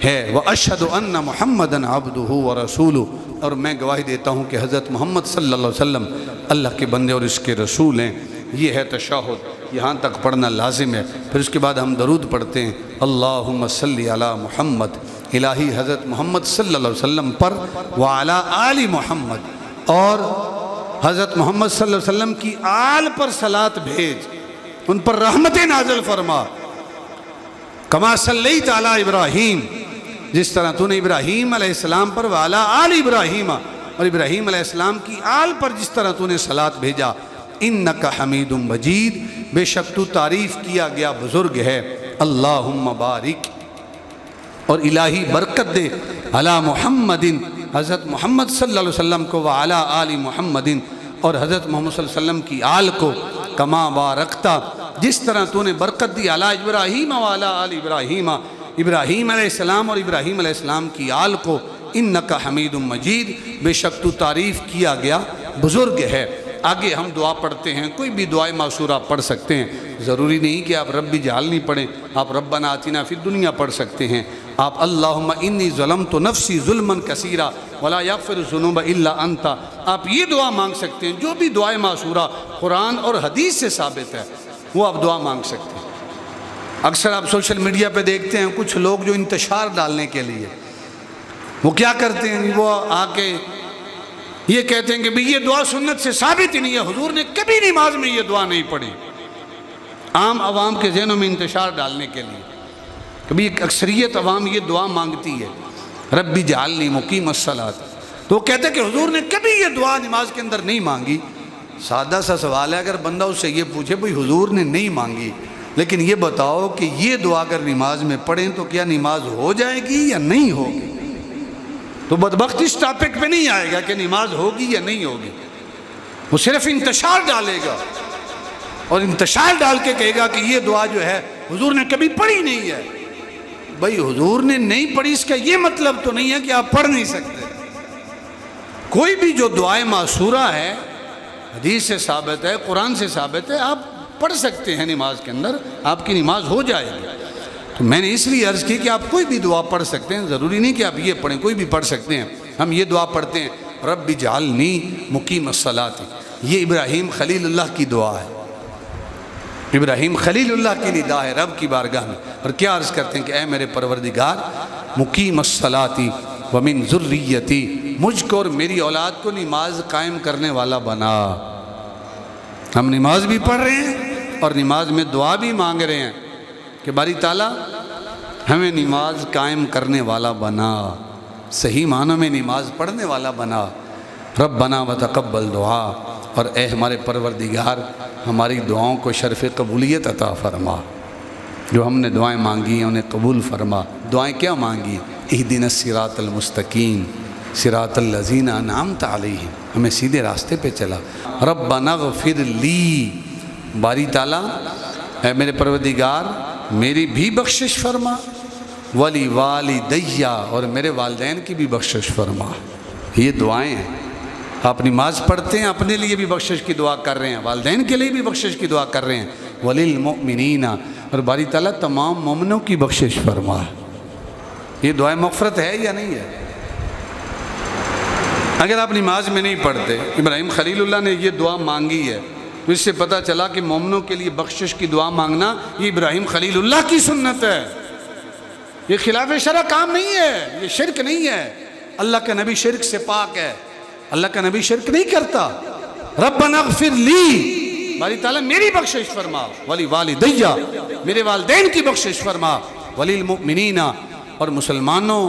A: ہے. واشہد ان محمدًا عبدہ ورسولہ، اور میں گواہی دیتا ہوں کہ حضرت محمد صلی اللہ علیہ وسلم اللہ کے بندے اور اس کے رسول ہیں. یہ ہے تشہد، یہاں تک پڑھنا لازم ہے. پھر اس کے بعد ہم درود پڑھتے ہیں، اللہم صلی علی محمد، الہی حضرت محمد صلی اللہ علیہ وسلم پر، وعلی آل محمد، اور حضرت محمد صلی اللہ علیہ وسلم کی آل پر صلاۃ بھیج، ان پر رحمتیں نازل فرما. کما صلیت علی ابراہیم، جس طرح تو نے ابراہیم علیہ السلام پر، وعلی آل ابراہیم، اور ابراہیم علیہ السلام کی آل پر جس طرح تو نے صلاۃ بھیجا. انک حمید مجید، بے شک تو تعریف کیا گیا بزرگ ہے. اللہم بارک، اور الہی برکت دے، علی محمد، حضرت محمد صلی اللہ علیہ وسلم کو، وعلی آل محمد، اور حضرت محمد صلی اللہ علیہ وسلم کی آل کو، کما بارکتا، جس طرح تو نے برکت دی، علی ابراہیم وعلی آل ابراہیم، ابراہیم علیہ السلام اور ابراہیم علیہ السلام کی آل کو. انک حمید مجید، بے شک تو تعریف کیا گیا بزرگ ہے. آگے ہم دعا پڑھتے ہیں، کوئی بھی دعائے معصورہ پڑھ سکتے ہیں. ضروری نہیں کہ آپ رب جعلنی پڑھیں، آپ ربنا آتنا فی الدنیا پڑھ سکتے ہیں. آپ اللہم انی ظلمت نفسی ظلما کثیرا ولا یغفر الذنوب الا انت، آپ یہ دعا مانگ سکتے ہیں. جو بھی دعائے معصورہ قرآن اور حدیث سے ثابت ہے وہ آپ دعا مانگ سکتے ہیں. اکثر آپ سوشل میڈیا پہ دیکھتے ہیں کچھ لوگ جو انتشار ڈالنے کے لیے وہ کیا کرتے ہیں، وہ آ کے یہ کہتے ہیں کہ بھئی یہ دعا سنت سے ثابت ہی نہیں ہے، حضور نے کبھی نماز میں یہ دعا نہیں پڑھی. عام عوام کے ذہنوں میں انتشار ڈالنے کے لیے کبھی ایک اکثریت عوام یہ دعا مانگتی ہے، ربی جعلنی مقیم الصلاۃ، تو وہ کہتے ہیں کہ حضور نے کبھی یہ دعا نماز کے اندر نہیں مانگی. سادہ سا سوال ہے، اگر بندہ اس سے یہ پوچھے بھئی حضور نے نہیں مانگی لیکن یہ بتاؤ کہ یہ دعا اگر نماز میں پڑھیں تو کیا نماز ہو جائے گی یا نہیں ہوگی؟ تو بدبخت اس ٹاپک پہ نہیں آئے گا کہ نماز ہوگی یا نہیں ہوگی، وہ صرف انتشار ڈالے گا اور انتشار ڈال کے کہے گا کہ یہ دعا جو ہے حضور نے کبھی پڑھی نہیں ہے. بھئی حضور نے نہیں پڑھی اس کا یہ مطلب تو نہیں ہے کہ آپ پڑھ نہیں سکتے. کوئی بھی جو دعائے معصورہ ہے، حدیث سے ثابت ہے، قرآن سے ثابت ہے، آپ پڑھ سکتے ہیں نماز کے اندر، آپ کی نماز ہو جائے گی. تو میں نے اس لیے عرض کی کہ آپ کوئی بھی دعا پڑھ سکتے ہیں، ضروری نہیں کہ آپ یہ پڑھیں، کوئی بھی پڑھ سکتے ہیں. ہم یہ دعا پڑھتے ہیں، رب جعلنی مقیم الصلاۃ، یہ ابراہیم خلیل اللہ کی دعا ہے. ابراہیم خلیل اللہ کی ندا ہے رب کی بارگاہ میں، اور کیا عرض کرتے ہیں کہ اے میرے پروردگار مقیم الصلاۃ ومن ذریتی، مجھ کو اور میری اولاد کو نماز قائم کرنے والا بنا. ہم نماز بھی پڑھ رہے ہیں اور نماز میں دعا بھی مانگ رہے ہیں کہ باری تعالیٰ ہمیں نماز قائم کرنے والا بنا، صحیح معنوں میں نماز پڑھنے والا بنا. ربنا وتقبل دعا، اور اے ہمارے پروردگار ہماری دعاؤں کو شرف قبولیت عطا فرما. جو ہم نے دعائیں مانگی ہیں انہیں قبول فرما. دعائیں کیا مانگی؟ اہدنا الصراط المستقیم صراط الذین انعمت علیہم، ہمیں سیدھے راستے پہ چلا. ربنا اغفر لی، باری تعالیٰ اے میرے پروردگار میری بھی بخشش فرما، ولی والدیہ، اور میرے والدین کی بھی بخشش فرما. یہ دعائیں ہیں. آپ نماز پڑھتے ہیں، اپنے لیے بھی بخشش کی دعا کر رہے ہیں، والدین کے لیے بھی بخشش کی دعا کر رہے ہیں. وللمؤمنین، اور باری تعالیٰ تمام مومنوں کی بخشش فرما. یہ دعائیں مغفرت ہے یا نہیں ہے؟ اگر آپ نماز میں نہیں پڑھتے، ابراہیم خلیل اللہ نے یہ دعا مانگی ہے، تو اس سے پتہ چلا کہ مومنوں کے لیے بخشش کی دعا مانگنا یہ ابراہیم خلیل اللہ کی سنت ہے. یہ خلاف شرع کام نہیں ہے، یہ شرک نہیں ہے. اللہ کا نبی شرک سے پاک ہے، اللہ کا نبی شرک نہیں کرتا۔ ربنا اغفر لی، باری تعالیٰ میری بخشش فرما، ولی والدیہ، میرے والدین کی بخشش فرما، ولی المؤمنین، اور مسلمانوں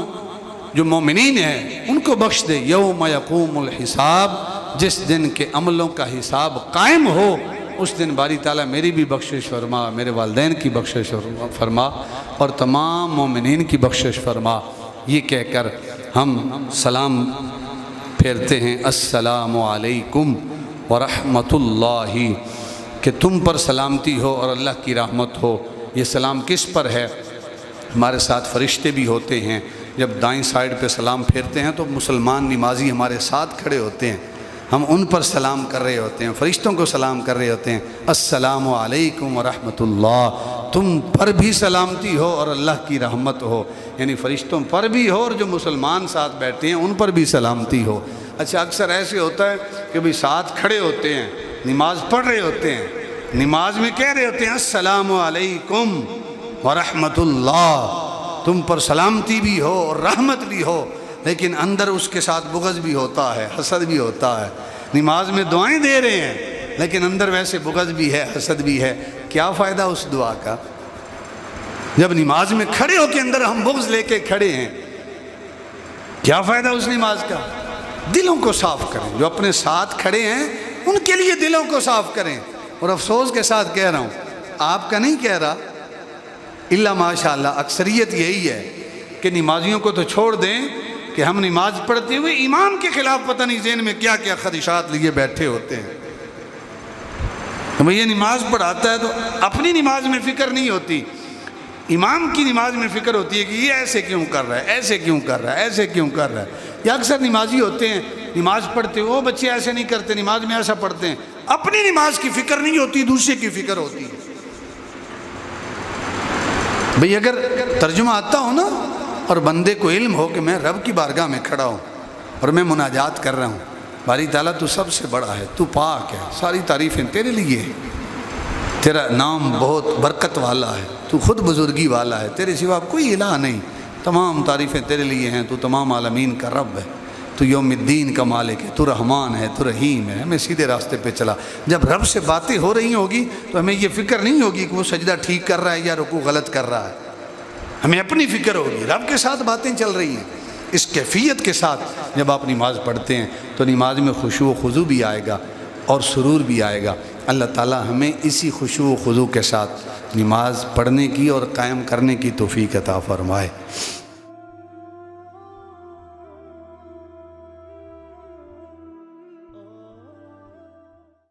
A: جو مومنین ہیں ان کو بخش دے، یوم یقوم الحساب، جس دن کے عملوں کا حساب قائم ہو اس دن باری تعالیٰ میری بھی بخشش فرما، میرے والدین کی بخشش فرما، اور تمام مومنین کی بخشش فرما۔ یہ کہہ کر ہم سلام پھیرتے ہیں، السلام علیکم ورحمۃ اللہ، کہ تم پر سلامتی ہو اور اللہ کی رحمت ہو۔ یہ سلام کس پر ہے؟ ہمارے ساتھ فرشتے بھی ہوتے ہیں، جب دائیں سائیڈ پہ سلام پھیرتے ہیں تو مسلمان نمازی ہمارے ساتھ کھڑے ہوتے ہیں، ہم ان پر سلام کر رہے ہوتے ہیں، فرشتوں کو سلام کر رہے ہوتے ہیں، السلام علیکم ورحمۃ اللہ، تم پر بھی سلامتی ہو اور اللہ کی رحمت ہو، یعنی فرشتوں پر بھی ہو اور جو مسلمان ساتھ بیٹھے ہیں ان پر بھی سلامتی ہو۔ اچھا اکثر ایسے ہوتا ہے کہ بھئی ساتھ کھڑے ہوتے ہیں، نماز پڑھ رہے ہوتے ہیں، نماز میں کہہ رہے ہوتے ہیں السلام علیکم ورحمۃ اللہ، تم پر سلامتی بھی ہو اور رحمت بھی ہو، لیکن اندر اس کے ساتھ بغض بھی ہوتا ہے، حسد بھی ہوتا ہے۔ نماز میں دعائیں دے رہے ہیں لیکن اندر ویسے بغض بھی ہے، حسد بھی ہے، کیا فائدہ اس دعا کا؟ جب نماز میں کھڑے ہو کے اندر ہم بغض لے کے کھڑے ہیں، کیا فائدہ اس نماز کا؟ دلوں کو صاف کریں، جو اپنے ساتھ کھڑے ہیں ان کے لیے دلوں کو صاف کریں۔ اور افسوس کے ساتھ کہہ رہا ہوں، آپ کا نہیں کہہ رہا، اللہ ماشاءاللہ اکثریت یہی ہے کہ نمازیوں کو تو چھوڑ دیں کہ ہم نماز پڑھتے ہوئے امام کے خلاف پتہ نہیں ذہن میں کیا کیا خدشات لیے بیٹھے ہوتے ہیں۔ تو یہ نماز پڑھاتا ہے تو اپنی نماز میں فکر نہیں ہوتی، امام کی نماز میں فکر ہوتی ہے کہ یہ ایسے کیوں کر رہا ہے، ایسے کیوں کر رہا ہے، ایسے کیوں کر رہا ہے۔ یا اکثر نمازی ہوتے ہیں، نماز پڑھتے ہوئے وہ بچے ایسے نہیں کرتے، نماز میں ایسا پڑھتے ہیں، اپنی نماز کی فکر نہیں ہوتی، دوسرے کی فکر ہوتی ہے۔ بھئی اگر ترجمہ آتا ہو نا اور بندے کو علم ہو کہ میں رب کی بارگاہ میں کھڑا ہوں اور میں مناجات کر رہا ہوں، باری تعالیٰ تو سب سے بڑا ہے، تو پاک ہے، ساری تعریفیں تیرے لیے ہیں، تیرا نام بہت برکت والا ہے، تو خود بزرگی والا ہے، تیرے سوا کوئی الہ نہیں، تمام تعریفیں تیرے لیے ہیں، تو تمام عالمین کا رب ہے، تو یوم الدین کا مالک ہے، تو رحمان ہے، تو رحیم ہے، ہمیں سیدھے راستے پہ چلا۔ جب رب سے باتیں ہو رہی ہوگی تو ہمیں یہ فکر نہیں ہوگی کہ وہ سجدہ ٹھیک کر رہا ہے یا رکوع غلط کر رہا ہے، ہمیں اپنی فکر ہوگی، رب کے ساتھ باتیں چل رہی ہیں۔ اس کیفیت کے ساتھ جب آپ نماز پڑھتے ہیں تو نماز میں خشوع و خضوع بھی آئے گا اور سرور بھی آئے گا۔ اللہ تعالیٰ ہمیں اسی خشوع و خضوع کے ساتھ نماز پڑھنے کی اور قائم کرنے کی توفیق عطا فرمائے۔